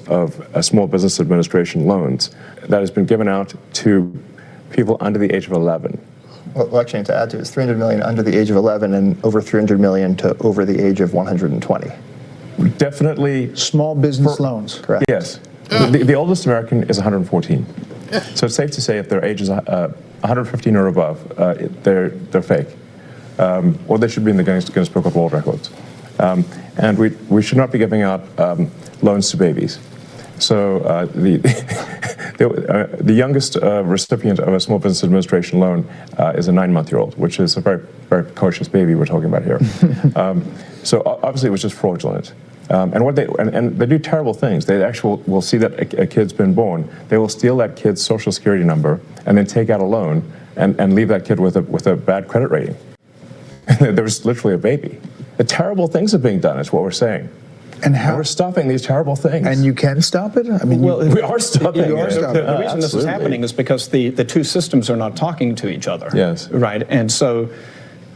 of Small Business Administration loans that has been given out to people under the age of 11. Well, actually, to add to it, it's $300 million under the age of 11 and over $300 million to over the age of 120. Definitely. Small business loans. Correct. Yes. The oldest American is 114. So it's safe to say if their age is 115 or above, they're fake. Or they should be in the Guinness Book of World Records. And we should not be giving out loans to babies. So the youngest recipient of a Small Business Administration loan is a 9-month-old, which is a very, very precocious baby we're talking about here. So obviously it was just fraudulent. And they do terrible things. They actually will see that a kid's been born. They will steal that kid's social security number and then take out a loan and leave that kid with a bad credit rating. There was literally a baby. The terrible things are being done is what we're saying. And we're stopping these terrible things. And you can stop it? I mean, we are stopping it. The reason this is happening is because the two systems are not talking to each other. Yes. Right? And so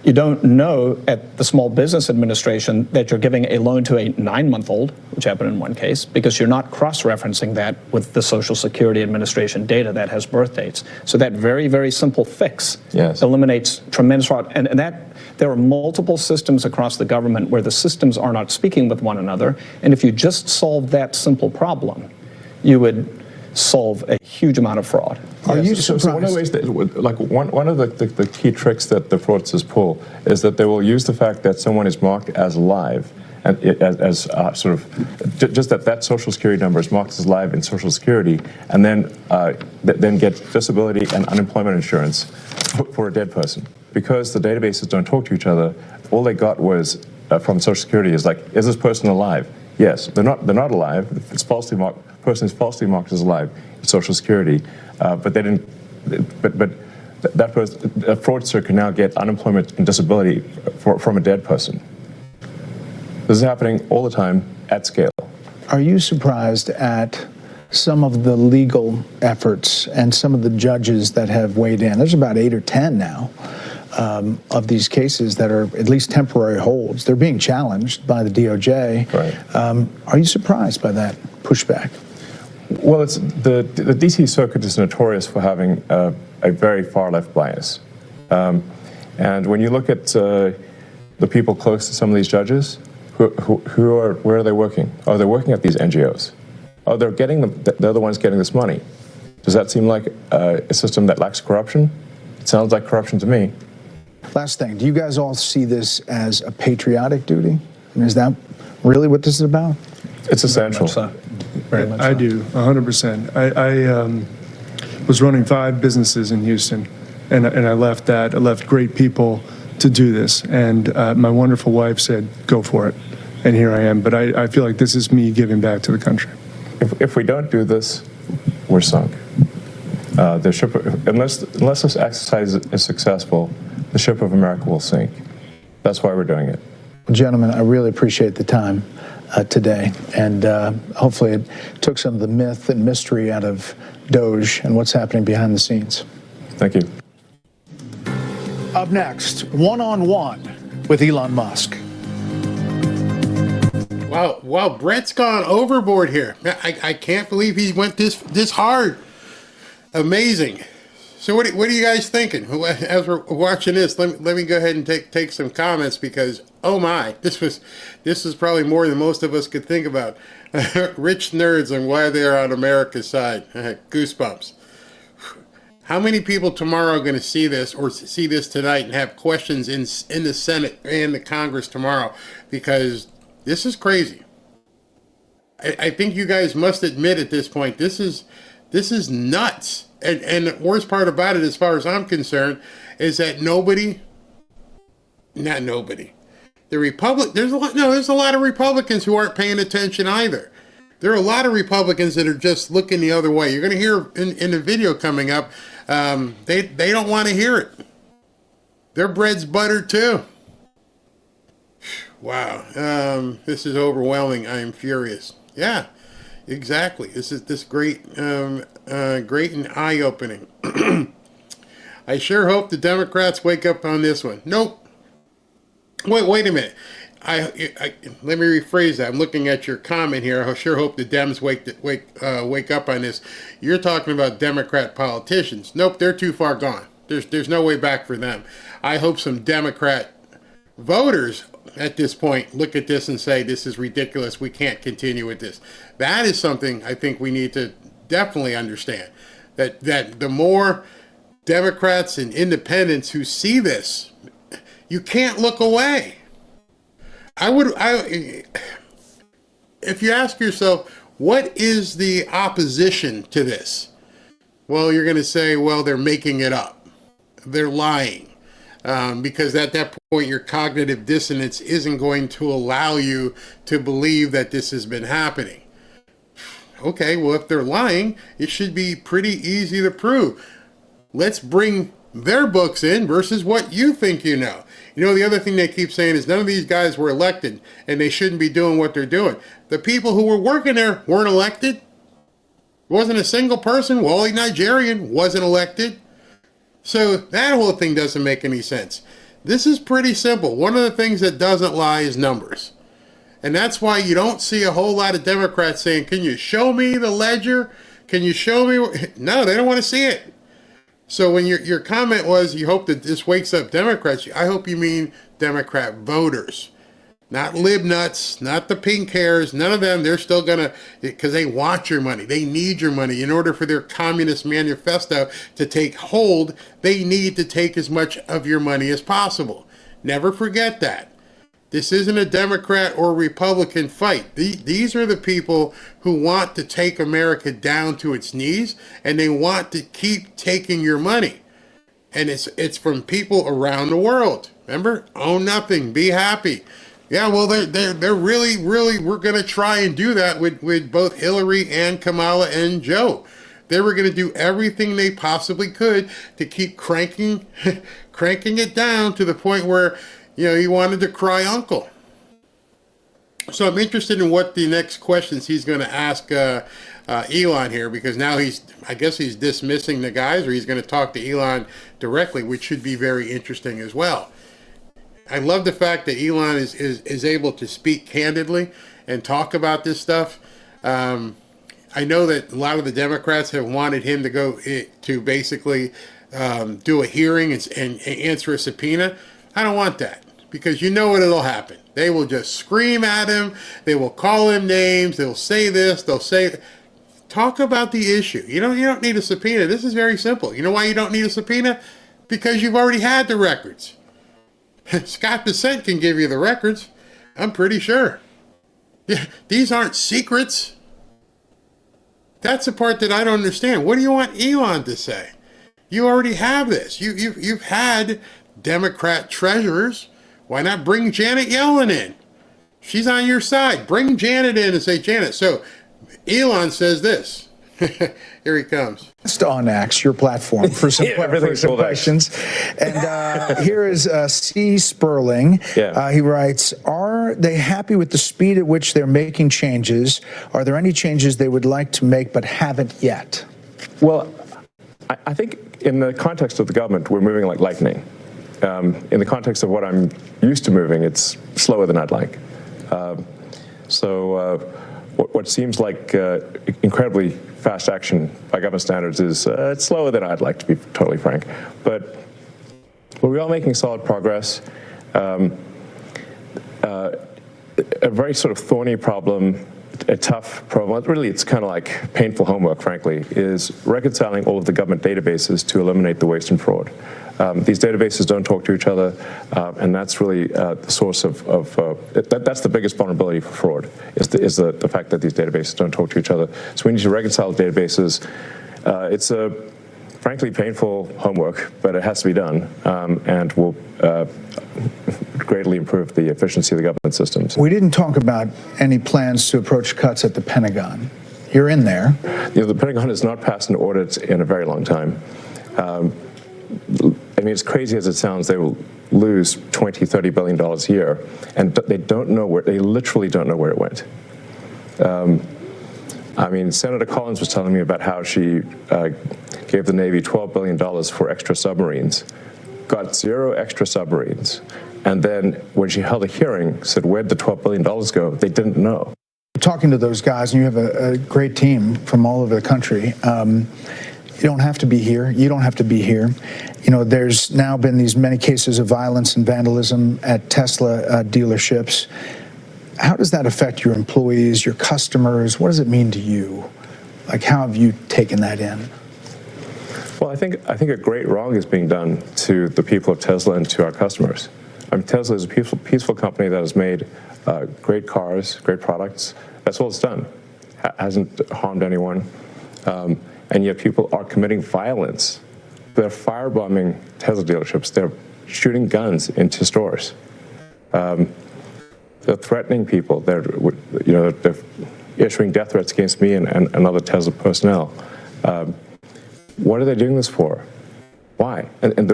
you don't know at the Small Business Administration that you're giving a loan to a 9-month-old, which happened in one case, because you're not cross-referencing that with the Social Security Administration data that has birth dates. So that very, very simple fix eliminates tremendous fraud. And that there are multiple systems across the government where the systems are not speaking with one another. And if you just solve that simple problem, you would solve a huge amount of fraud. Are you surprised? So one of the ways that, like one of the key tricks that the fraudsters pull is that they will use the fact that someone is marked as live and as sort of just that social security number is marked as live in Social Security, and then get disability and unemployment insurance for a dead person. Because the databases don't talk to each other, all they got was from Social Security is like, is this person alive? Yes, they're not alive. It's falsely marked. Person is falsely marked as alive in Social Security, but they didn't. But that person, a fraudster can now get unemployment and disability from a dead person. This is happening all the time at scale. Are you surprised at some of the legal efforts and some of the judges that have weighed in? There's about 8 or 10 now of these cases that are at least temporary holds. They're being challenged by the DOJ. Right. Are you surprised by that pushback? Well, it's the D.C. Circuit is notorious for having a very far-left bias. And when you look at the people close to some of these judges, where are they working? Oh, they're working at these NGOs. Oh, they're the ones getting this money. Does that seem like a system that lacks corruption? It sounds like corruption to me. Last thing, do you guys all see this as a patriotic duty? I mean, is that really what this is about? It's essential. Very much I so. do, 100%. I was running 5 businesses in Houston, and I left that. I left great people to do this, and my wonderful wife said, "Go for it," and here I am. But I feel like this is me giving back to the country. If we don't do this, we're sunk. The ship, unless this exercise is successful, the ship of America will sink. That's why we're doing it. Gentlemen, I really appreciate the time today, and hopefully it took some of the myth and mystery out of Doge and what's happening behind the scenes. Thank you. Up next, one-on-one with Elon Musk. Wow, Brett's gone overboard here. I can't believe he went this hard. Amazing. So what are you guys thinking? As we're watching this, let me go ahead and take some comments, because oh my, this is probably more than most of us could think about. Rich nerds and why they're on America's side. Goosebumps. How many people tomorrow are going to see this or see this tonight and have questions in the Senate and the Congress tomorrow? Because this is crazy. I think you guys must admit at this point, this is nuts. And the worst part about it, as far as I'm concerned, is that there's a lot of Republicans who aren't paying attention either. There are a lot of Republicans that are just looking the other way. You're going to hear in the video coming up, they don't want to hear it. Their bread's buttered too. Wow, this is overwhelming. I am furious. Yeah, exactly. This is great, great and eye-opening. I sure hope the Democrats wake up on this one. Nope. Wait a minute. Let me rephrase that. I'm looking at your comment here. I sure hope the Dems wake up on this. You're talking about Democrat politicians. Nope, they're too far gone. There's no way back for them. I hope some Democrat voters at this point look at this and say, this is ridiculous. We can't continue with this. That is something I think we need to definitely understand. That the more Democrats and independents who see this, you can't look away. If you ask yourself, what is the opposition to this? Well, you're going to say, well, they're making it up. They're lying. Because at that point, your cognitive dissonance isn't going to allow you to believe that this has been happening. Okay, well, if they're lying, it should be pretty easy to prove. Let's bring their books in versus what you think you know. You know, the other thing they keep saying is none of these guys were elected and they shouldn't be doing what they're doing. The people who were working there weren't elected. There wasn't a single person, Wally Nigerian, wasn't elected. So that whole thing doesn't make any sense. This is pretty simple. One of the things that doesn't lie is numbers. And that's why you don't see a whole lot of Democrats saying, can you show me the ledger? Can you show me? No, they don't want to see it. So when your comment was you hope that this wakes up Democrats, I hope you mean Democrat voters. Not lib nuts, not the pink hairs, none of them. They're still going to, because they want your money. They need your money. In order for their communist manifesto to take hold, they need to take as much of your money as possible. Never forget that. This isn't a Democrat or Republican fight. These are the people who want to take America down to its knees, and they want to keep taking your money. And it's from people around the world. Remember? Own nothing. Be happy. Yeah, well, they're really, we're going to try and do that with both Hillary and Kamala and Joe. They were going to do everything they possibly could to keep cranking it down to the point where, you know, he wanted to cry uncle. So I'm interested in what the next questions he's going to ask Elon here, because now I guess he's dismissing the guys, or he's going to talk to Elon directly, which should be very interesting as well. I love the fact that Elon is able to speak candidly and talk about this stuff. I know that a lot of the Democrats have wanted him to go to basically do a hearing and answer a subpoena. I don't want that, because you know what it'll happen. They will just scream at him. They will call him names. They'll say this. They'll say, talk about the issue. You don't need a subpoena. This is very simple. You know why you don't need a subpoena? Because you've already had the records. Scott Dissent can give you the records. I'm pretty sure. These aren't secrets. That's the part that I don't understand. What do you want Elon to say? You already have this. You've had Democrat treasurers. Why not bring Janet Yellen in? She's on your side. Bring Janet in and say, Janet. So Elon says this. Here he comes. Just on X, your platform, for some, for some questions. And here is C. Sperling. He writes, are they happy with the speed at which they're making changes? Are there any changes they would like to make but haven't yet? Well, I think in the context of the government, we're moving like lightning. In the context of what I'm used to moving, it's slower than I'd like. What seems like incredibly fast action by government standards is it's slower than I'd like, to be totally frank. But we're all making solid progress. A very sort of thorny problem, a tough problem, really it's kind of like painful homework, frankly, is reconciling all of the government databases to eliminate the waste and fraud. These databases don't talk to each other, and that's really the source of that's the biggest vulnerability for fraud, is the fact that these databases don't talk to each other. So we need to reconcile the databases. It's a frankly painful homework, but it has to be done, and will greatly improve the efficiency of the government systems. We didn't talk about any plans to approach cuts at the Pentagon. You're in there. The Pentagon has not passed an audit in a very long time. I mean, as crazy as it sounds, they will lose $20, $30 billion a year, and they don't know where, they literally don't know where it went. I mean, Senator Collins was telling me about how she gave the Navy $12 billion for extra submarines, got 0 extra submarines, and then when she held a hearing, said, where'd the $12 billion go? They didn't know. Talking to those guys, and you have a great team from all over the country. You don't have to be here. You don't have to be here. You know, there's now been these many cases of violence and vandalism at Tesla dealerships. How does that affect your employees, your customers? What does it mean to you? Like, how have you taken that in? Well, I think a great wrong is being done to the people of Tesla and to our customers. I mean, Tesla is a peaceful company that has made great cars, great products. That's all it's done. Hasn't harmed anyone. And yet people are committing violence. They're firebombing Tesla dealerships. They're shooting guns into stores. They're threatening people. They're issuing death threats against me and other Tesla personnel. What are they doing this for? Why? And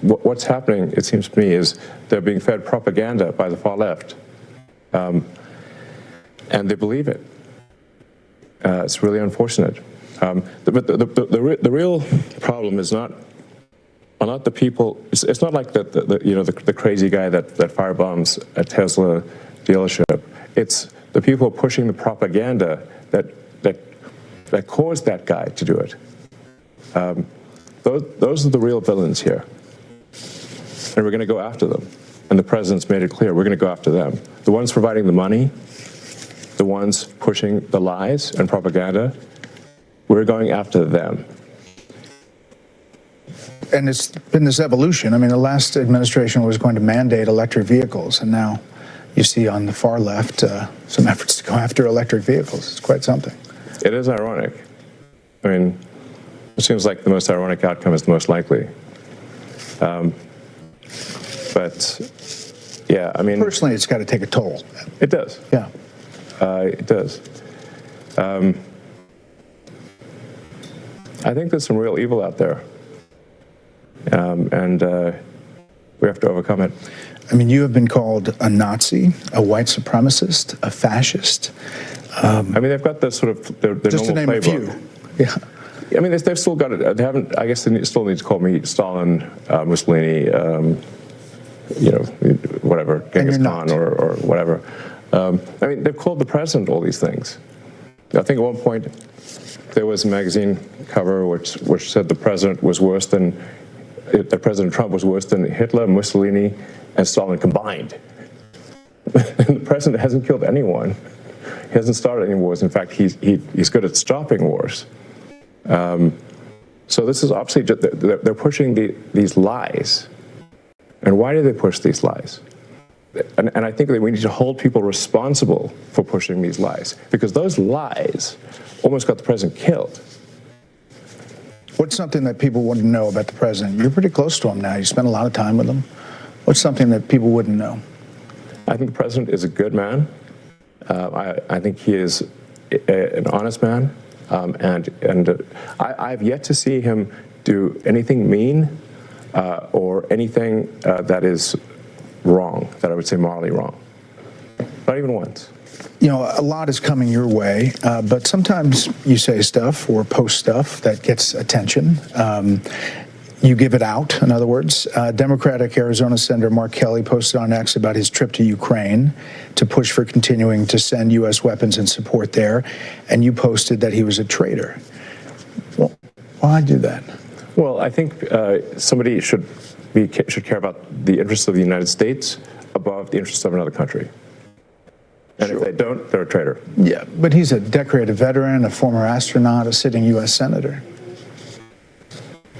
what's happening, it seems to me, is they're being fed propaganda by the far left. And they believe it. It's really unfortunate. But the real problem is not the people. It's not like the crazy guy that firebombs a Tesla dealership. It's the people pushing the propaganda that caused that guy to do it. Those are the real villains here, and we're going to go after them. And the president's made it clear we're going to go after them. The ones providing the money, the ones pushing the lies and propaganda. We're going after them. And it's been this evolution. I mean, the last administration was going to mandate electric vehicles, and now you see on the far left some efforts to go after electric vehicles. It's quite something. It is ironic. I mean, it seems like the most ironic outcome is the most likely. But, yeah, I mean... Personally, it's got to take a toll. It does. Yeah. It does. I think there's some real evil out there, and we have to overcome it. I mean, you have been called a Nazi, a white supremacist, a fascist. I mean, they've got the sort of their just to normal name playbook. a few. Yeah. I mean, they've still got it. They haven't. I guess they still need to call me Stalin, Mussolini, whatever, Genghis Khan, or whatever. I mean, they've called the president all these things. I think at one point there was a magazine cover which said President Trump was worse than Hitler, Mussolini, and Stalin combined. And the president hasn't killed anyone. He hasn't started any wars. In fact, he's good at stopping wars. So this is obviously they're pushing these lies. And why do they push these lies? and I think that we need to hold people responsible for pushing these lies, because those lies almost got the president killed. What's something that people wouldn't know about the president? You're pretty close to him now. You spend a lot of time with him. What's something that people wouldn't know? I think the president is a good man. I think he is an honest man, and I've yet to see him do anything mean or anything that is wrong, that I would say morally wrong. Not even once. You know, a lot is coming your way, but sometimes you say stuff or post stuff that gets attention. You give it out, in other words. Democratic Arizona Senator Mark Kelly posted on X about his trip to Ukraine to push for continuing to send U.S. weapons and support there, and you posted that he was a traitor. Well, why do that? Well, I think somebody should care about the interests of the United States above the interests of another country. And if they don't, they're a traitor. Yeah, but he's a decorated veteran, a former astronaut, a sitting U.S. senator.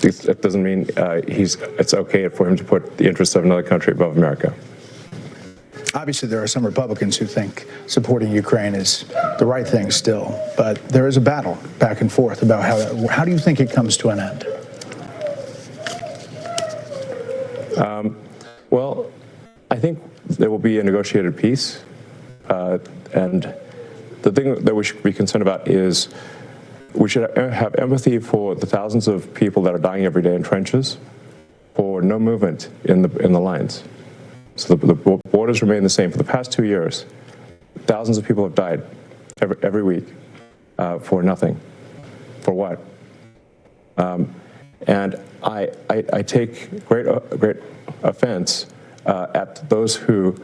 That doesn't mean it's okay for him to put the interests of another country above America. Obviously, there are some Republicans who think supporting Ukraine is the right thing still, but there is a battle back and forth about how do you think it comes to an end? Well, I think there will be a negotiated peace, and the thing that we should be concerned about is we should have empathy for the thousands of people that are dying every day in trenches, for no movement in the lines. So the borders remain the same. For the past 2 years, thousands of people have died every week for nothing. For what? And I take great offense at those who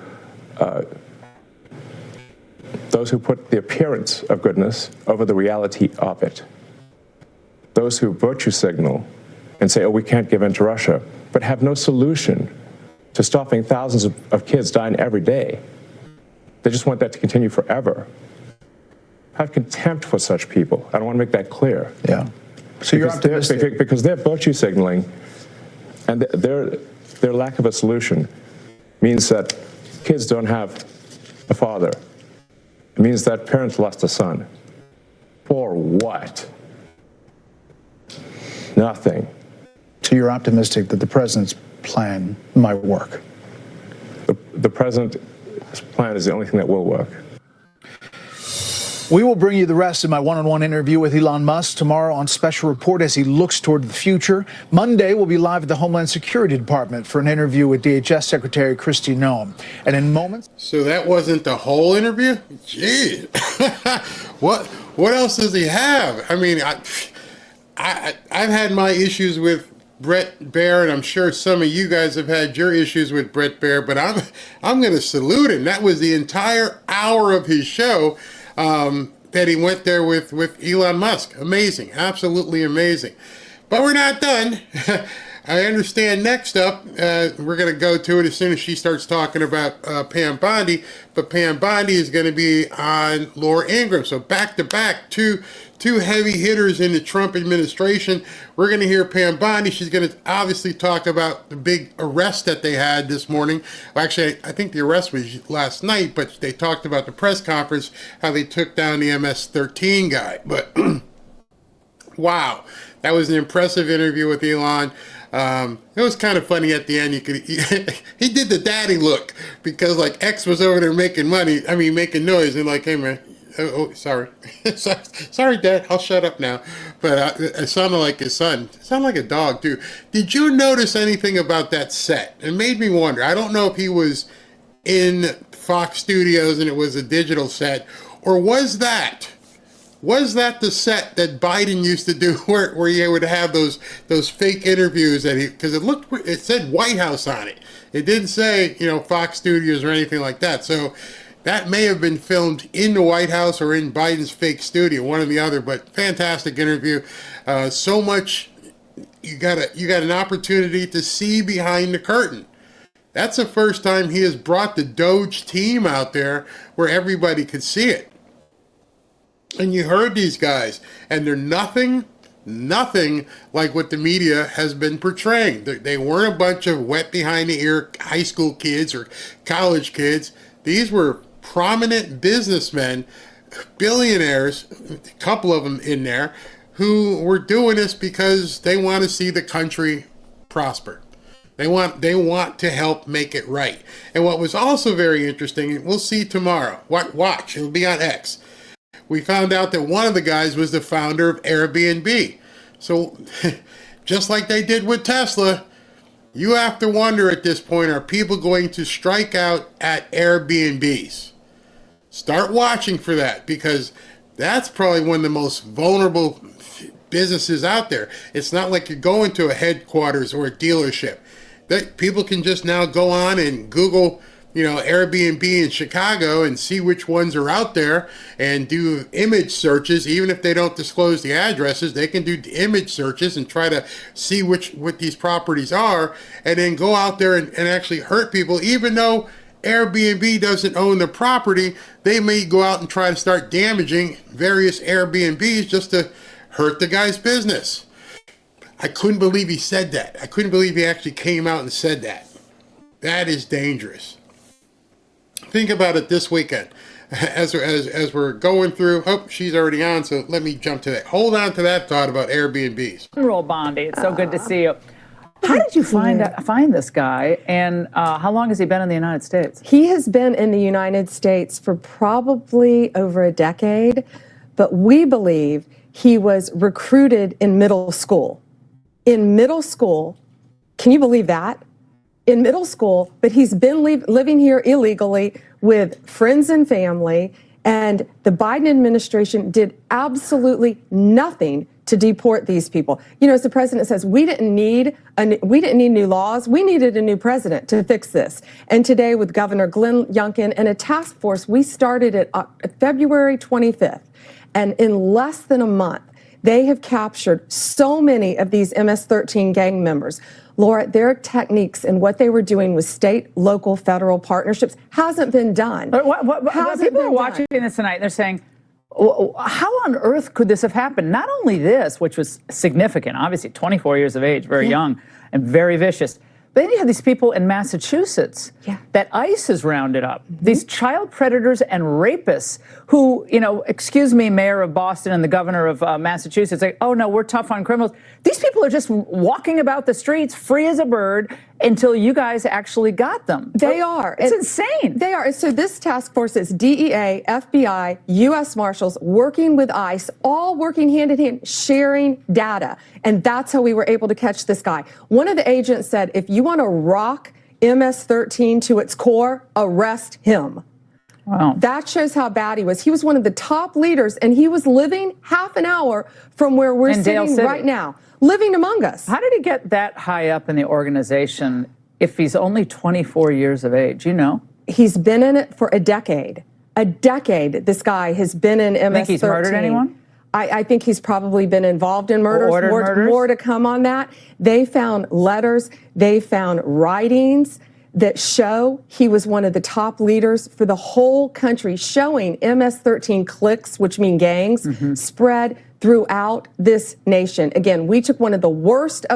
put the appearance of goodness over the reality of it. Those who virtue signal and say, oh, we can't give in to Russia, but have no solution to stopping thousands of kids dying every day. They just want that to continue forever. I have contempt for such people. I don't want to make that clear. Yeah. So you're optimistic. Because they're virtue signaling, and their lack of a solution means that kids don't have a father. It means that parents lost a son. For what? Nothing. So you're optimistic that the president's plan might work? The president's plan is the only thing that will work. We will bring you the rest of my one-on-one interview with Elon Musk tomorrow on Special Report as he looks toward the future. Monday, we'll be live at the Homeland Security Department for an interview with DHS Secretary Kristi Noem. And in moments... So that wasn't the whole interview? Jeez. What else does he have? I mean, I've had my issues with Bret Baier, and I'm sure some of you guys have had your issues with Bret Baier, but I'm going to salute him. That was the entire hour of his show. That he went there with Elon Musk. Amazing. Absolutely amazing. But we're not done. I understand next up, we're going to go to it as soon as she starts talking about Pam Bondi. But Pam Bondi is going to be on Laura Ingraham. So back to back, two heavy hitters in the Trump administration. We're going to hear Pam Bondi. She's going to obviously talk about the big arrest that they had this morning. Well, actually, I think the arrest was last night, but they talked about the press conference, how they took down the MS-13 guy. But wow, that was an impressive interview with Elon. It was kind of funny at the end. He did the daddy look because like X was over there making noise, and like, hey man. Oh, sorry. Sorry, Dad. I'll shut up now. But it sounded like his son. It sounded like a dog, too. Did you notice anything about that set? It made me wonder. I don't know if he was in Fox Studios and it was a digital set, or was that the set that Biden used to do where he would have those fake interviews because it said White House on it. It didn't say, Fox Studios or anything like that. So that may have been filmed in the White House or in Biden's fake studio, one or the other, but fantastic interview. So much, you got an opportunity to see behind the curtain. That's the first time he has brought the DOGE team out there where everybody could see it. And you heard these guys, and they're nothing nothing like what the media has been portraying. They weren't a bunch of wet behind the ear high school kids or college kids. These were prominent businessmen, billionaires, a couple of them in there, who were doing this because they want to see the country prosper. They want to help make it right. And what was also very interesting, we'll see tomorrow. Watch, it'll be on X. We found out that one of the guys was the founder of Airbnb. So just like they did with Tesla, you have to wonder at this point, are people going to strike out at Airbnbs? Start watching for that, because that's probably one of the most vulnerable businesses out there. It's not like you're going to a headquarters or a dealership. That people can just now go on and Google, Airbnb in Chicago and see which ones are out there and do image searches. Even if they don't disclose the addresses, they can do image searches and try to see what these properties are, and then go out there and actually hurt people. Even though Airbnb doesn't own the property, they may go out and try to start damaging various Airbnbs just to hurt the guy's business. I couldn't believe he said that. I couldn't believe he actually came out and said that. That is dangerous. Think about it this weekend. As we're going through, she's already on, so let me jump to that. Hold on to that thought about Airbnbs. Roll Bondi, it's so good to see you. How did you find this guy, and how long has he been in the United States? He has been in the United States for probably over a decade, but we believe he was recruited in middle school. In middle school, can you believe that? In middle school, but he's been living here illegally with friends and family, and the Biden administration did absolutely nothing to deport these people. As the president says, we didn't need new laws. We needed a new president to fix this. And today, with Governor Glenn Youngkin and a task force, we started it February 25th, and in less than a month, they have captured so many of these MS-13 gang members. Laura, their techniques and what they were doing with state, local, federal partnerships hasn't been done. But people are watching this tonight, and they're saying, how on earth could this have happened? Not only this, which was significant, obviously 24 years of age, very young and very vicious, but then you have these people in Massachusetts that ICE has rounded up, these child predators and rapists who, excuse me, Mayor of Boston and the governor of Massachusetts, like, oh no, we're tough on criminals. These people are just walking about the streets free as a bird until you guys actually got them. They are. It's insane. They are. So this task force is DEA, FBI, U.S. Marshals working with ICE, all working hand in hand, sharing data. And that's how we were able to catch this guy. One of the agents said, if you want to rock MS-13 to its core, arrest him. Wow. That shows how bad he was. He was one of the top leaders, and he was living half an hour from where we're sitting right now, living among us. How did he get that high up in the organization if he's only 24 years of age? He's been in it for a decade. A decade, this guy has been in MS-13. Think he's murdered anyone? I think he's probably been involved in murders. More to come on that. They found letters. They found writings that show he was one of the top leaders for the whole country, showing MS-13 cliques, which mean gangs, spread throughout this nation. Again, we took one of the worst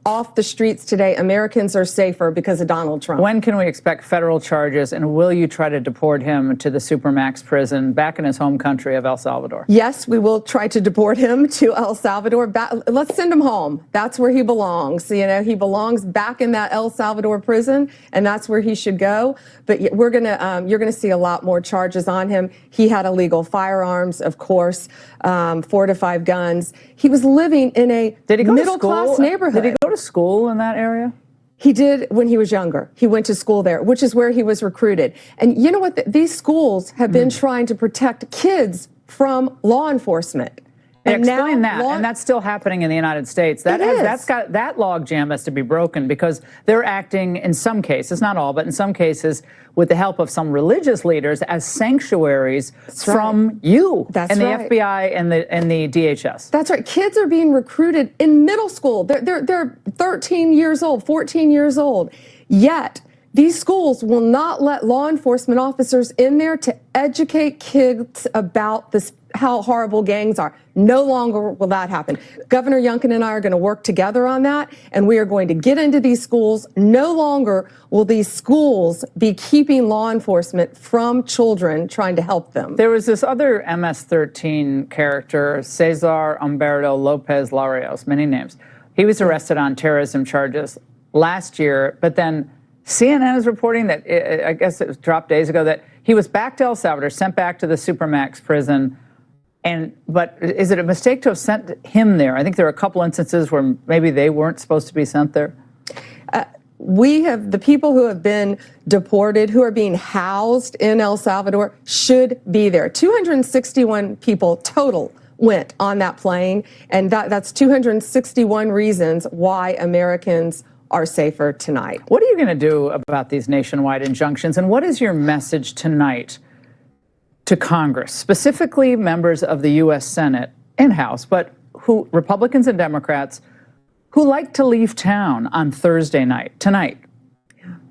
off the streets today. Americans are safer because of Donald Trump. When can we expect federal charges, and will you try to deport him to the Supermax prison back in his home country of El Salvador? Yes, we will try to deport him to El Salvador. Let's send him home. That's where he belongs. He belongs back in that El Salvador prison, and that's where he should go. But you're gonna see a lot more charges on him. He had illegal firearms, of course, 4 to 5 guns. He was living in a middle-class neighborhood. Did he go to school in that area? He did when he was younger. He went to school there, which is where he was recruited. And you know what? These schools have been trying to protect kids from law enforcement. And explain that, and that's still happening in the United States. That log jam has to be broken because they're acting in some cases, not all, but in some cases, with the help of some religious leaders as sanctuaries from you and the FBI and the DHS. That's right. Kids are being recruited in middle school. They're 13 years old, 14 years old. Yet These schools will not let law enforcement officers in there to educate kids about this, how horrible gangs are. No longer will that happen. Governor Youngkin and I are going to work together on that, and we are going to get into these schools. No longer will these schools be keeping law enforcement from children trying to help them. There was this other MS-13 character, Cesar Humberto Lopez Larios, many names. He was arrested on terrorism charges last year, but then CNN is reporting that, I guess it was dropped days ago, that he was back to El Salvador, sent back to the Supermax prison. But is it a mistake to have sent him there? I think there are a couple instances where maybe they weren't supposed to be sent there. We have the people who have been deported, who are being housed in El Salvador, should be there. 261 people total went on that plane, and that's 261 reasons why Americans are safer tonight. What are you going to do about these nationwide injunctions, and what is your message tonight to Congress, specifically members of the U.S. Senate and House, but who, Republicans and Democrats, who like to leave town on Thursday night, tonight,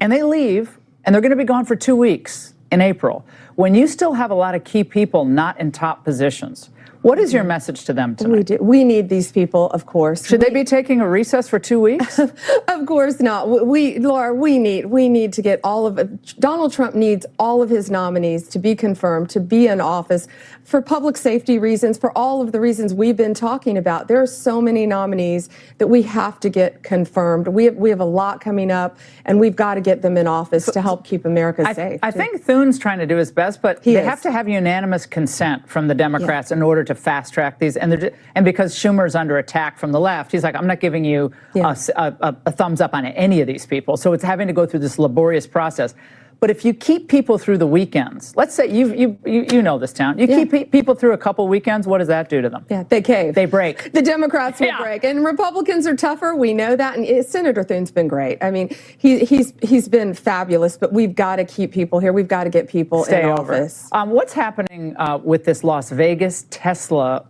and they leave, and they're going to be gone for 2 weeks in April, when you still have a lot of key people not in top positions? What is your message to them tonight? We need these people, of course. Should they be taking a recess for 2 weeks? Of course not. Laura, we need to get all of it. Donald Trump needs all of his nominees to be confirmed, to be in office for public safety reasons, for all of the reasons we've been talking about. There are so many nominees that we have to get confirmed. We have a lot coming up, and we've got to get them in office to help keep America safe. I think Thune's trying to do his best, but they have to have unanimous consent from the Democrats in order to fast track these, and because Schumer's under attack from the left, he's like, I'm not giving you a thumbs up on any of these people. So it's having to go through this laborious process. But if you keep people through the weekends, let's say you know this town, you keep people through a couple weekends, what does that do to them? Yeah, they cave. They break. The Democrats will break, and Republicans are tougher. We know that, and Senator Thune's been great. I mean, he's been fabulous. But we've got to keep people here. We've got to get people in office. What's happening with this Las Vegas Tesla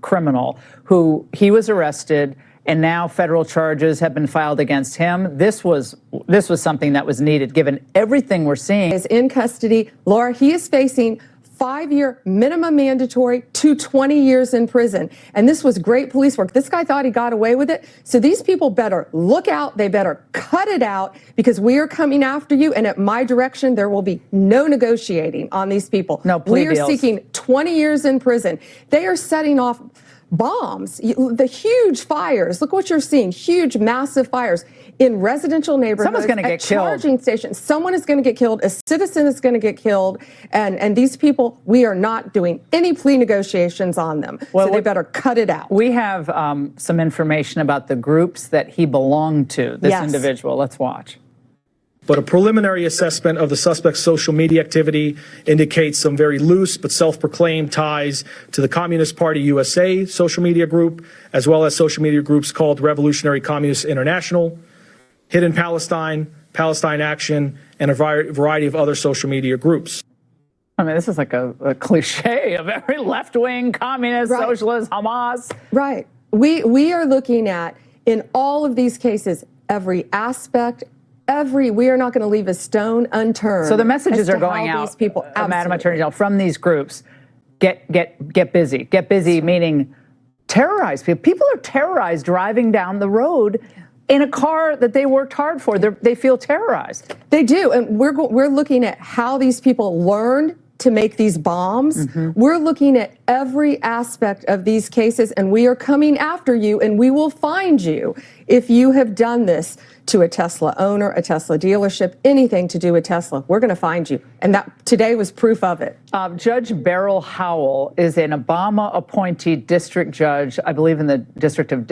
criminal who he was arrested? And now federal charges have been filed against him. This was something that was needed, given everything we're seeing. Is in custody. Laura, he is facing 5-year minimum mandatory to 20 years in prison. And this was great police work. This guy thought he got away with it. So these people better look out. They better cut it out, because we are coming after you. And at my direction, there will be no negotiating on these people. No plea deals. We are seeking 20 years in prison. They are setting off bombs, the huge fires. Look what you're seeing, huge, massive fires in residential neighborhoods. Someone's going to get killed. Charging stations. Someone is going to get killed. A citizen is going to get killed. And these people, we are not doing any plea negotiations on them. So they better cut it out. We have some information about the groups that he belonged to, this individual. Let's watch. But a preliminary assessment of the suspect's social media activity indicates some very loose but self-proclaimed ties to the Communist Party USA social media group, as well as social media groups called Revolutionary Communist International, Hidden Palestine, Palestine Action, and a variety of other social media groups. I mean, this is like a cliche of every left-wing communist, socialist, Hamas. Right. We are looking at, in all of these cases, every aspect, we are not going to leave a stone unturned. So the messages are going out, these people, Madam Attorney General, from these groups. Get busy. Get busy, meaning terrorize people. People are terrorized driving down the road in a car that they worked hard for. They feel terrorized. They do, and we're looking at how these people learned to make these bombs. We're looking at every aspect of these cases, and we are coming after you, and we will find you if you have done this to a Tesla owner, a Tesla dealership, anything to do with Tesla. We're going to find you, and that today was proof of it. Judge Beryl Howell is an Obama-appointed district judge, I believe in the District of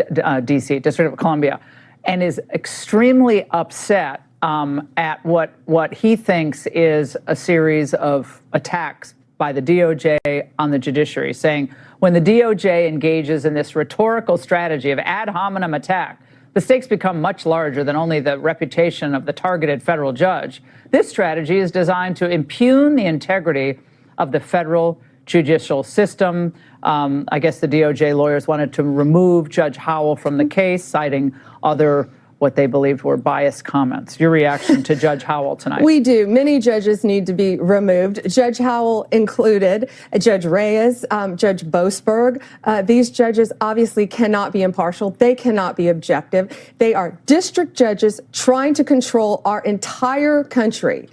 D.C., District of Columbia, and is extremely upset at what he thinks is a series of attacks by the DOJ on the judiciary, saying when the DOJ engages in this rhetorical strategy of ad hominem attack, the stakes become much larger than only the reputation of the targeted federal judge. This strategy is designed to impugn the integrity of the federal judicial system. I guess the DOJ lawyers wanted to remove Judge Howell from the case, citing other what they believed were biased comments. Your reaction to Judge Howell tonight? We do. Many judges need to be removed, Judge Howell included, Judge Reyes, Judge Boasberg. These judges obviously cannot be impartial. They cannot be objective. They are district judges trying to control our entire country,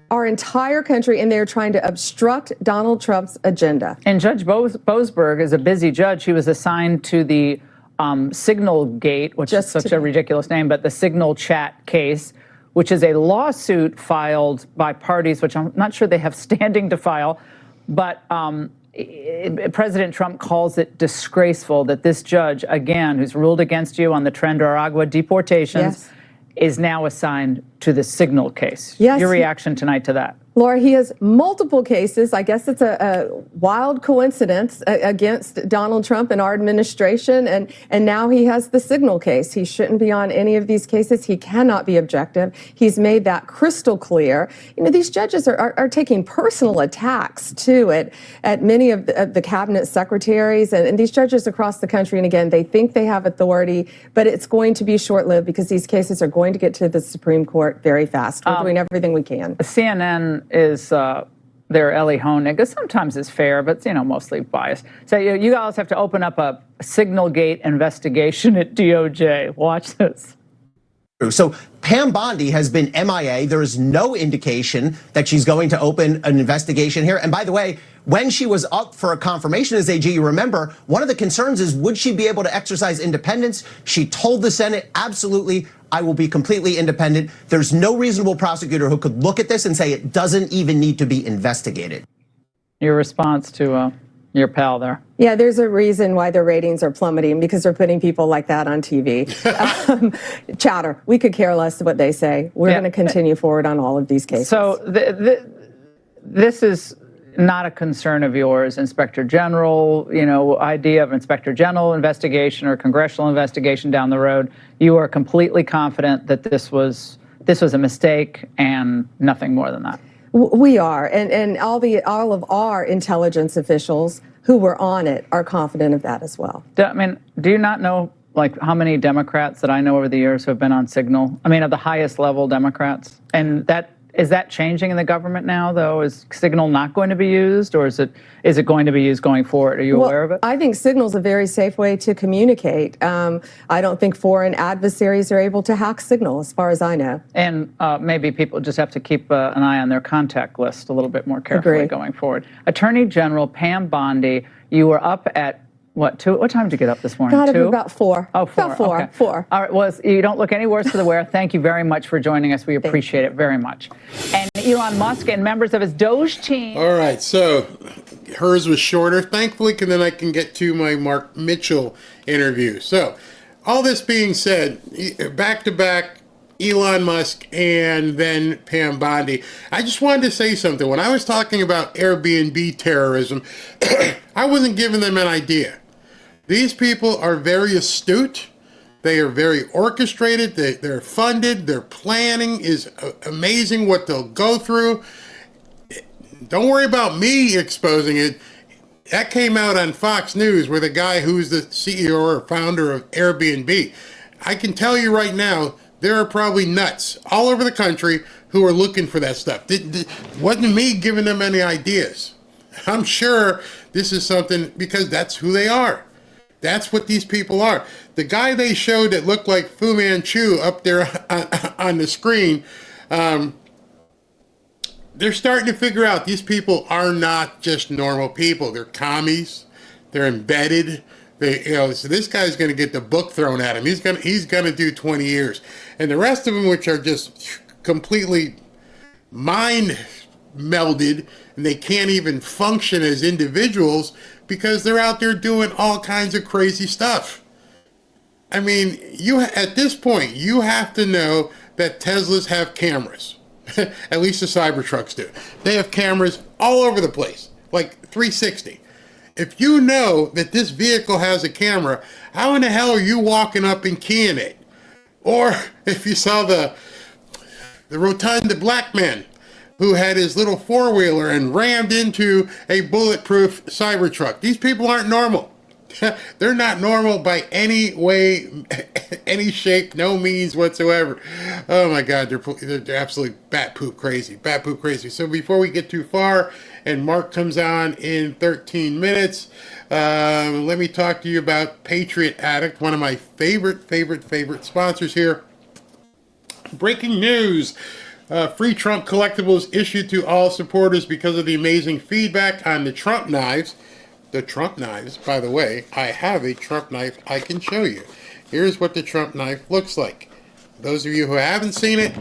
and they're trying to obstruct Donald Trump's agenda. And Judge Boasberg is a busy judge. He was assigned to the Signal Gate, which is such a ridiculous name, but the Signal Chat case, which is a lawsuit filed by parties, which I'm not sure they have standing to file, but President Trump calls it disgraceful that this judge, again, who's ruled against you on the Tren de Aragua deportations, is now assigned to the Signal case. Yes. Your reaction tonight to that? Laura, he has multiple cases. I guess it's a wild coincidence against Donald Trump and our administration, and now he has the Signal case. He shouldn't be on any of these cases. He cannot be objective. He's made that crystal clear. You know, these judges are taking personal attacks, too, at many of the cabinet secretaries and these judges across the country. And again, they think they have authority, but it's going to be short-lived because these cases are going to get to the Supreme Court very fast. We're doing everything we can. CNN is their Ellie Honig. Sometimes it's fair, but mostly biased. So you guys have to open up a Signalgate investigation at DOJ. Watch this. So Pam Bondi has been MIA. There is no indication that she's going to open an investigation here. And by the way, when she was up for a confirmation as AG, you remember, one of the concerns is, would she be able to exercise independence? She told the Senate, absolutely, I will be completely independent. There's no reasonable prosecutor who could look at this and say it doesn't even need to be investigated. Your response to your pal there? Yeah, there's a reason why their ratings are plummeting, because they're putting people like that on TV. Chatter. We could care less what they say. We're going to continue forward on all of these cases. So this is not a concern of yours, Inspector General, idea of Inspector General investigation or congressional investigation down the road. You are completely confident that this was a mistake and nothing more than that. We are, and all of our intelligence officials who were on it are confident of that as well. Do you not know how many Democrats that I know over the years who have been on Signal? Of the highest level Democrats, and is that changing in the government now, though? Is Signal not going to be used, or is it going to be used going forward? Are you aware of it? I think Signal's a very safe way to communicate. I don't think foreign adversaries are able to hack Signal, as far as I know. And maybe people just have to keep an eye on their contact list a little bit more carefully going forward. Attorney General Pam Bondi, you were up at what time did you get up this morning? Got up about 4. Oh, 4. About 4. Okay. 4. All right. Well, you don't look any worse for the wear. Thank you very much for joining us. We appreciate it very much. And Elon Musk and members of his DOGE team. All right. So hers was shorter, thankfully, and then I can get to my Mark Mitchell interview. So all this being said, back to back, Elon Musk and then Pam Bondi. I just wanted to say something. When I was talking about Airbnb terrorism, I wasn't giving them an idea. These people are very astute. They are very orchestrated. They're funded. Their planning is amazing what they'll go through. Don't worry about me exposing it. That came out on Fox News with a guy who's the CEO or founder of Airbnb. I can tell you right now, there are probably nuts all over the country who are looking for that stuff. Wasn't me giving them any ideas. I'm sure this is something, because that's who they are. That's what these people are. The guy they showed that looked like Fu Manchu up there on the screen, they're starting to figure out these people are not just normal people. They're commies. They're embedded. So this guy's going to get the book thrown at him. He's going to do 20 years. And the rest of them, which are just completely mind melded, and they can't even function as individuals because they're out there doing all kinds of crazy stuff. At this point, you have to know that Teslas have cameras. At least the Cybertrucks do. They have cameras all over the place, like 360. If you know that this vehicle has a camera, how in the hell are you walking up and keying it? Or if you saw the rotund black man who had his little four-wheeler and rammed into a bulletproof Cybertruck. These people aren't normal. They're not normal by any way, any shape, no means whatsoever. Oh my God, they're absolutely bat poop crazy, bat poop crazy. So before we get too far, and Mark comes on in 13 minutes, let me talk to you about Patriot Addict, one of my favorite sponsors here. Breaking news. Free Trump collectibles issued to all supporters because of the amazing feedback on the Trump knives. The Trump knives, by the way, I have a Trump knife I can show you. Here's what the Trump knife looks like. Those of you who haven't seen it,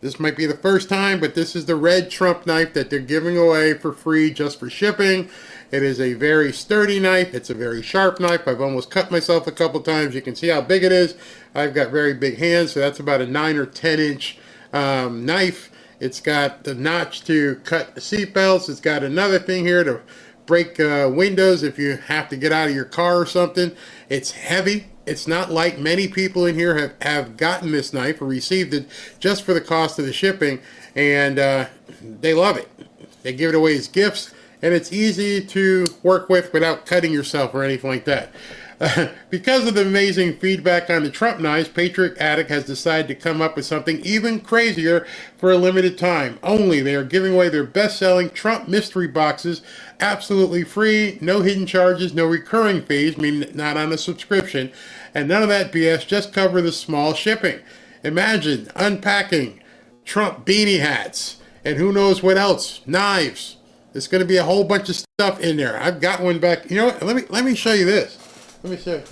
this might be the first time, but this is the red Trump knife that they're giving away for free just for shipping. It is a very sturdy knife. It's a very sharp knife. I've almost cut myself a couple times. You can see how big it is. I've got very big hands, so that's about a 9 or 10 inch knife. It's got the notch to cut the seatbelts. It's got another thing here to break windows if you have to get out of your car or something. It's heavy. It's not like many people in here have gotten this knife or received it just for the cost of the shipping, and they love it. They give it away as gifts, and it's easy to work with without cutting yourself or anything like that. Because of the amazing feedback on the Trump knives, Patriot Addict has decided to come up with something even crazier for a limited time. Only they are giving away their best-selling Trump mystery boxes absolutely free, no hidden charges, no recurring fees, meaning not on a subscription, and none of that BS, just cover the small shipping. Imagine unpacking Trump beanie hats, and who knows what else, knives. There's going to be a whole bunch of stuff in there. I've got one back. You know what? Let me show you this. Let me show you.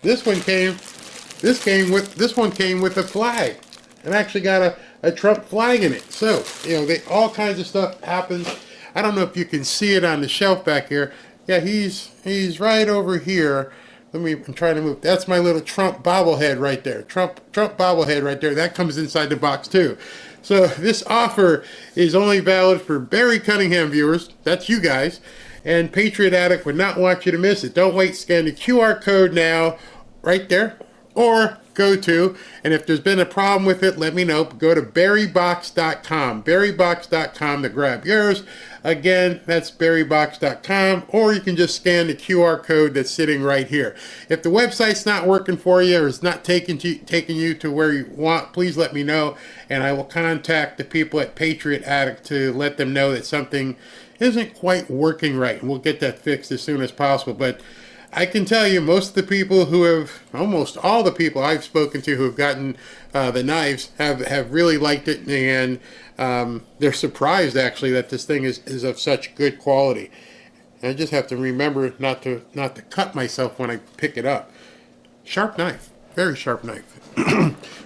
This one came with a flag. It actually got a Trump flag in it. So, you know, all kinds of stuff happens. I don't know if you can see it on the shelf back here. Yeah, he's right over here. I'm trying to move. That's my little Trump bobblehead right there. Trump bobblehead right there. That comes inside the box too. So this offer is only valid for Barry Cunningham viewers. That's you guys. And Patriot Addict would not want you to miss it. Don't wait. Scan the QR code now, right there, or go to, and if there's been a problem with it, let me know. Go to berrybox.com, berrybox.com to grab yours. Again, that's berrybox.com, or you can just scan the QR code that's sitting right here. If the website's not working for you or it's not taking you to where you want, please let me know, and I will contact the people at Patriot Addict to let them know that something isn't quite working right, and we'll get that fixed as soon as possible. But I can tell you, most of the people almost all the people I've spoken to who have gotten the knives have really liked it, and they're surprised actually that this thing is of such good quality. And I just have to remember not to cut myself when I pick it up. Sharp knife, very sharp knife.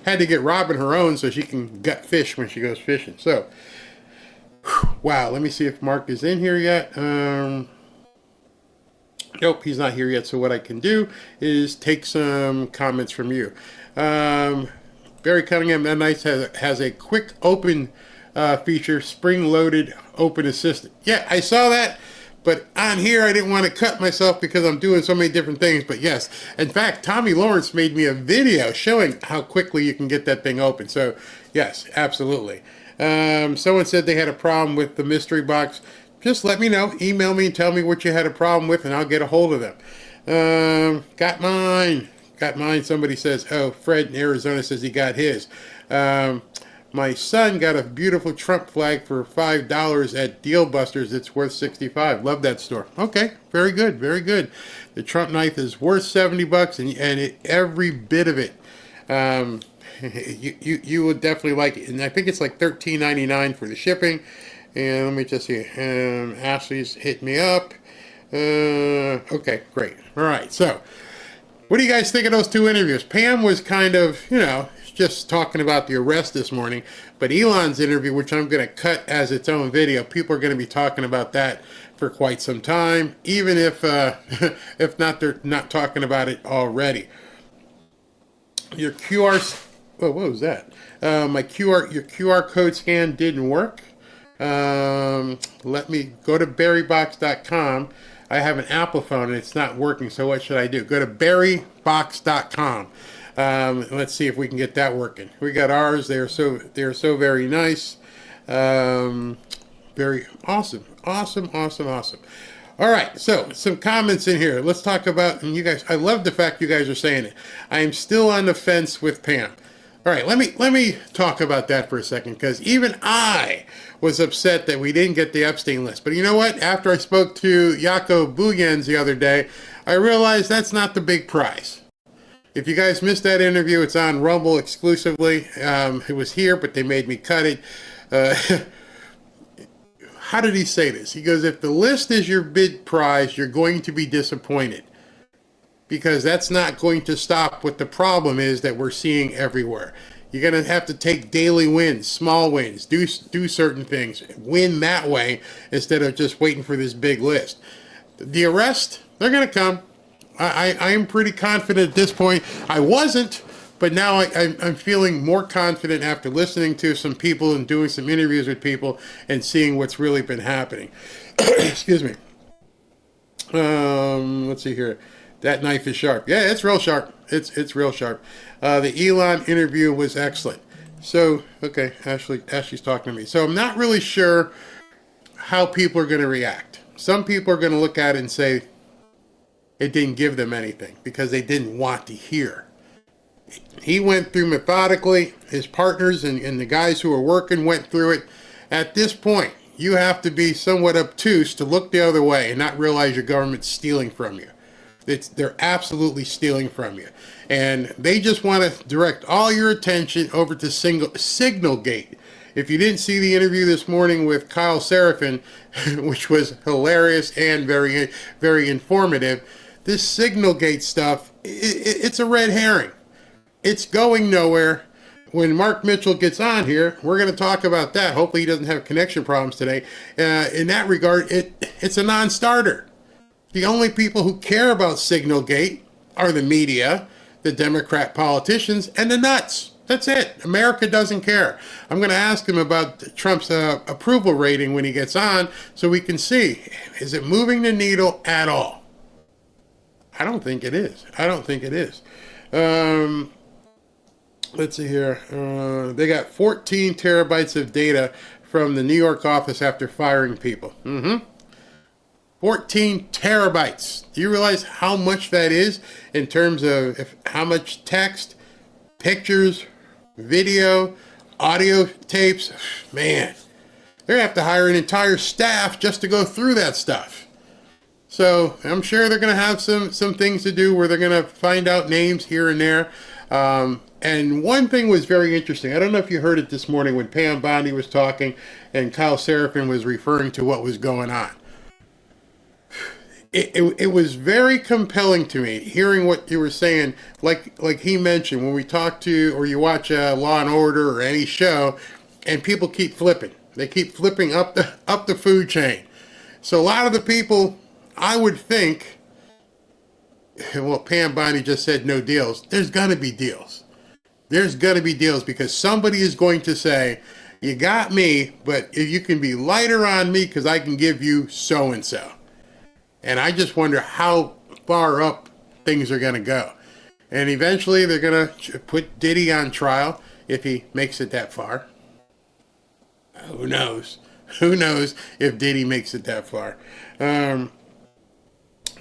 Had to get Robin her own so she can gut fish when she goes fishing. So, wow, let me see if Mark is in here yet. Nope, he's not here yet. So what I can do is take some comments from you. Barry Cunningham, that nice has a quick open feature, spring-loaded open assistant. Yeah, I saw that, but on here I didn't want to cut myself because I'm doing so many different things. But yes, in fact, Tommy Lawrence made me a video showing how quickly you can get that thing open. So yes, absolutely. Someone said they had a problem with the mystery box. Just let me know. Email me and tell me what you had a problem with, and I'll get a hold of them. Got mine. Somebody says, oh, Fred in Arizona says he got his. My son got a beautiful Trump flag for $5 at Deal Busters. It's worth $65. Love that store. Okay, very good, very good. The Trump knife is worth $70, and every bit of it. You would definitely like it, and I think it's like $13.99 for the shipping. And let me just see. Ashley's hit me up. Okay, great. All right. So, what do you guys think of those two interviews? Pam was kind of, just talking about the arrest this morning, but Elon's interview, which I'm going to cut as its own video, people are going to be talking about that for quite some time, even if not, they're not talking about it already. Your QR. Oh, what was that? Your QR code scan didn't work. Let me go to berrybox.com. I have an Apple phone and it's not working, so what should I do? Go to berrybox.com. Let's see if we can get that working. We got ours. They're so very nice. Very awesome. All right, so some comments in here. Let's talk about, and you guys, I love the fact you guys are saying it. I am still on the fence with Pam. All right, let me talk about that for a second, because even I was upset that we didn't get the Epstein list. But you know what? After I spoke to Jaco Booyens the other day, I realized that's not the big prize. If you guys missed that interview, it's on Rumble exclusively. It was here, but they made me cut it. How did he say this? He goes, if the list is your big prize, you're going to be disappointed, because that's not going to stop what the problem is that we're seeing everywhere. You're going to have to take daily wins, small wins, do certain things, win that way instead of just waiting for this big list. The arrest, they're going to come. I am pretty confident at this point. I wasn't, but now I'm feeling more confident after listening to some people and doing some interviews with people and seeing what's really been happening. Excuse me. Let's see here. That knife is sharp. Yeah, it's real sharp. It's real sharp. The Elon interview was excellent. So, okay, Ashley's talking to me. So I'm not really sure how people are going to react. Some people are going to look at it and say it didn't give them anything because they didn't want to hear. He went through methodically. His partners and the guys who were working went through it. At this point, you have to be somewhat obtuse to look the other way and not realize your government's stealing from you. They're absolutely stealing from you. And they just want to direct all your attention over to Signalgate. If you didn't see the interview this morning with Kyle Seraphin, which was hilarious and very, very informative, this Signalgate stuff, it's a red herring. It's going nowhere. When Mark Mitchell gets on here, we're going to talk about that. Hopefully he doesn't have connection problems today. In that regard, it's a non-starter. The only people who care about Signalgate are the media, the Democrat politicians, and the nuts. That's it. America doesn't care. I'm going to ask him about Trump's approval rating when he gets on so we can see, is it moving the needle at all? I don't think it is. Let's see here. They got 14 terabytes of data from the New York office after firing people. 14 terabytes. Do you realize how much that is in terms of how much text, pictures, video, audio tapes? Man, they're going to have to hire an entire staff just to go through that stuff. So I'm sure they're going to have some things to do where they're going to find out names here and there. And one thing was very interesting. I don't know if you heard it this morning when Pam Bondi was talking and Kyle Seraphin was referring to what was going on. It was very compelling to me hearing what you were saying. Like he mentioned, when we talk to or you watch Law and Order or any show, and people keep flipping. They keep flipping up the food chain. So a lot of the people, I would think, well, Pam Bondi just said no deals. There's going to be deals. There's going to be deals because somebody is going to say, you got me, but if you can be lighter on me because I can give you so-and-so. And I just wonder how far up things are going to go. And eventually they're going to put Diddy on trial if he makes it that far. Who knows? Who knows if Diddy makes it that far?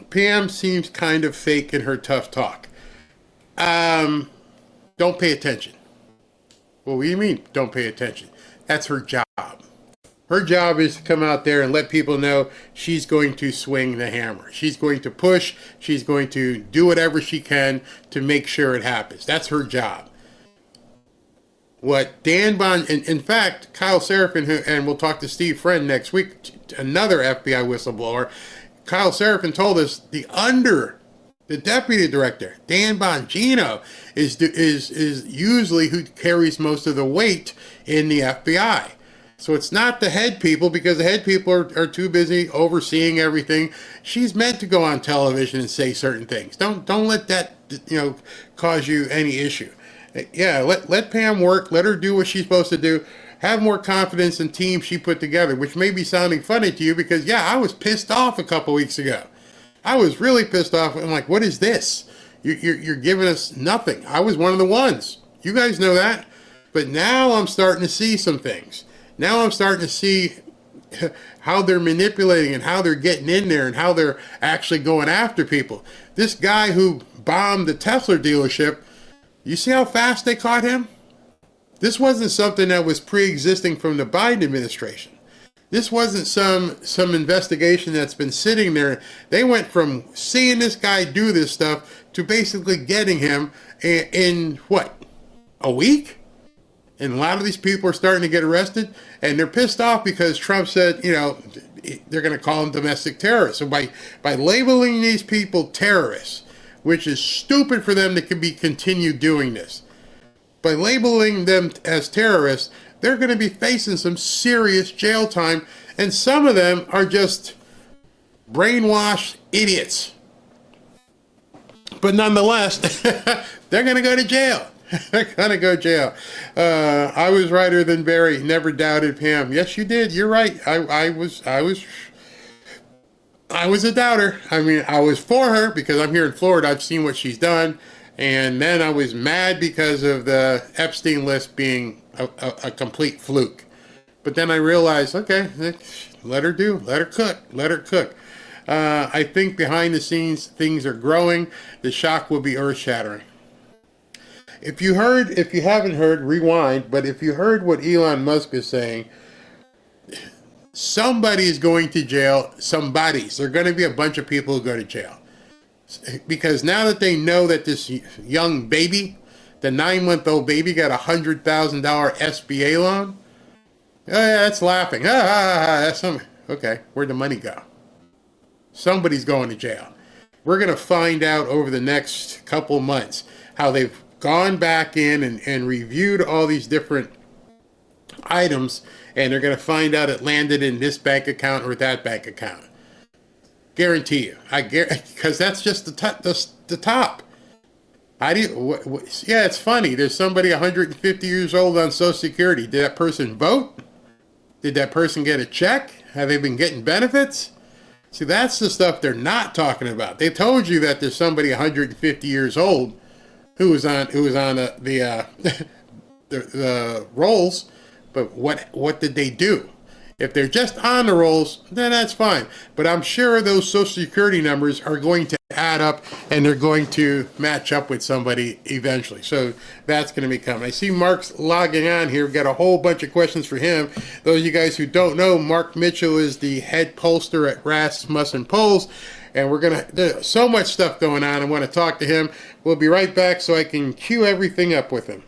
Pam seems kind of fake in her tough talk. Don't pay attention. Well, what do you mean, don't pay attention? That's her job. Her job is to come out there and let people know she's going to swing the hammer. She's going to push. She's going to do whatever she can to make sure it happens. That's her job. What Dan Bond, in fact, Kyle Seraphin, and we'll talk to Steve Friend next week, another FBI whistleblower, Kyle Seraphin told us the deputy director, Dan Bongino, is usually who carries most of the weight in the FBI. So it's not the head people because the head people are too busy overseeing everything. She's meant to go on television and say certain things. Don't let that cause you any issue. Yeah, let Pam work. Let her do what she's supposed to do. Have more confidence in team she put together, which may be sounding funny to you because, yeah, I was pissed off a couple weeks ago. I was really pissed off. I'm like, what is this? You're giving us nothing. I was one of the ones. You guys know that. But now I'm starting to see some things. Now I'm starting to see how they're manipulating and how they're getting in there and how they're actually going after people. This guy who bombed the Tesla dealership, you see how fast they caught him? This wasn't something that was pre-existing from the Biden administration. This wasn't some investigation that's been sitting there. They went from seeing this guy do this stuff to basically getting him in what, a week? And a lot of these people are starting to get arrested, and they're pissed off because Trump said, you know, they're going to call them domestic terrorists. So by labeling these people terrorists, which is stupid for them to continue doing this, by labeling them as terrorists, they're going to be facing some serious jail time, and some of them are just brainwashed idiots. But nonetheless, they're going to go to jail. They're going to go to jail. I was righter than Barry. Never doubted Pam. Yes, you did. You're right. I was a doubter. I mean, I was for her because I'm here in Florida. I've seen what she's done. And then I was mad because of the Epstein list being a complete fluke. But then I realized, okay, let her do, let her cook, let her cook. I think behind the scenes, things are growing. The shock will be earth-shattering. If you haven't heard, rewind, but if you heard what Elon Musk is saying, somebody is going to jail, somebody's. There are going to be a bunch of people who go to jail. Because now that they know that this young baby, the 9-month-old baby, got a $100,000 SBA loan, oh yeah, that's laughing. That's okay, where'd the money go? Somebody's going to jail. We're going to find out over the next couple months how they've gone back in and reviewed all these different items, and they're going to find out it landed in this bank account or that bank account. Guarantee you. Because that's just the top. Yeah, it's funny. There's somebody 150 years old on Social Security. Did that person vote? Did that person get a check? Have they been getting benefits? See, that's the stuff they're not talking about. They told you that there's somebody 150 years old who was on the rolls, but what did they do? If they're just on the rolls, then that's fine. But I'm sure those Social Security numbers are going to add up, and they're going to match up with somebody eventually. So that's going to be coming. I see Mark's logging on here. We've got a whole bunch of questions for him. Those of you guys who don't know, Mark Mitchell is the head pollster at Rasmussen Polls. And there's so much stuff going on. I want to talk to him. We'll be right back so I can cue everything up with him.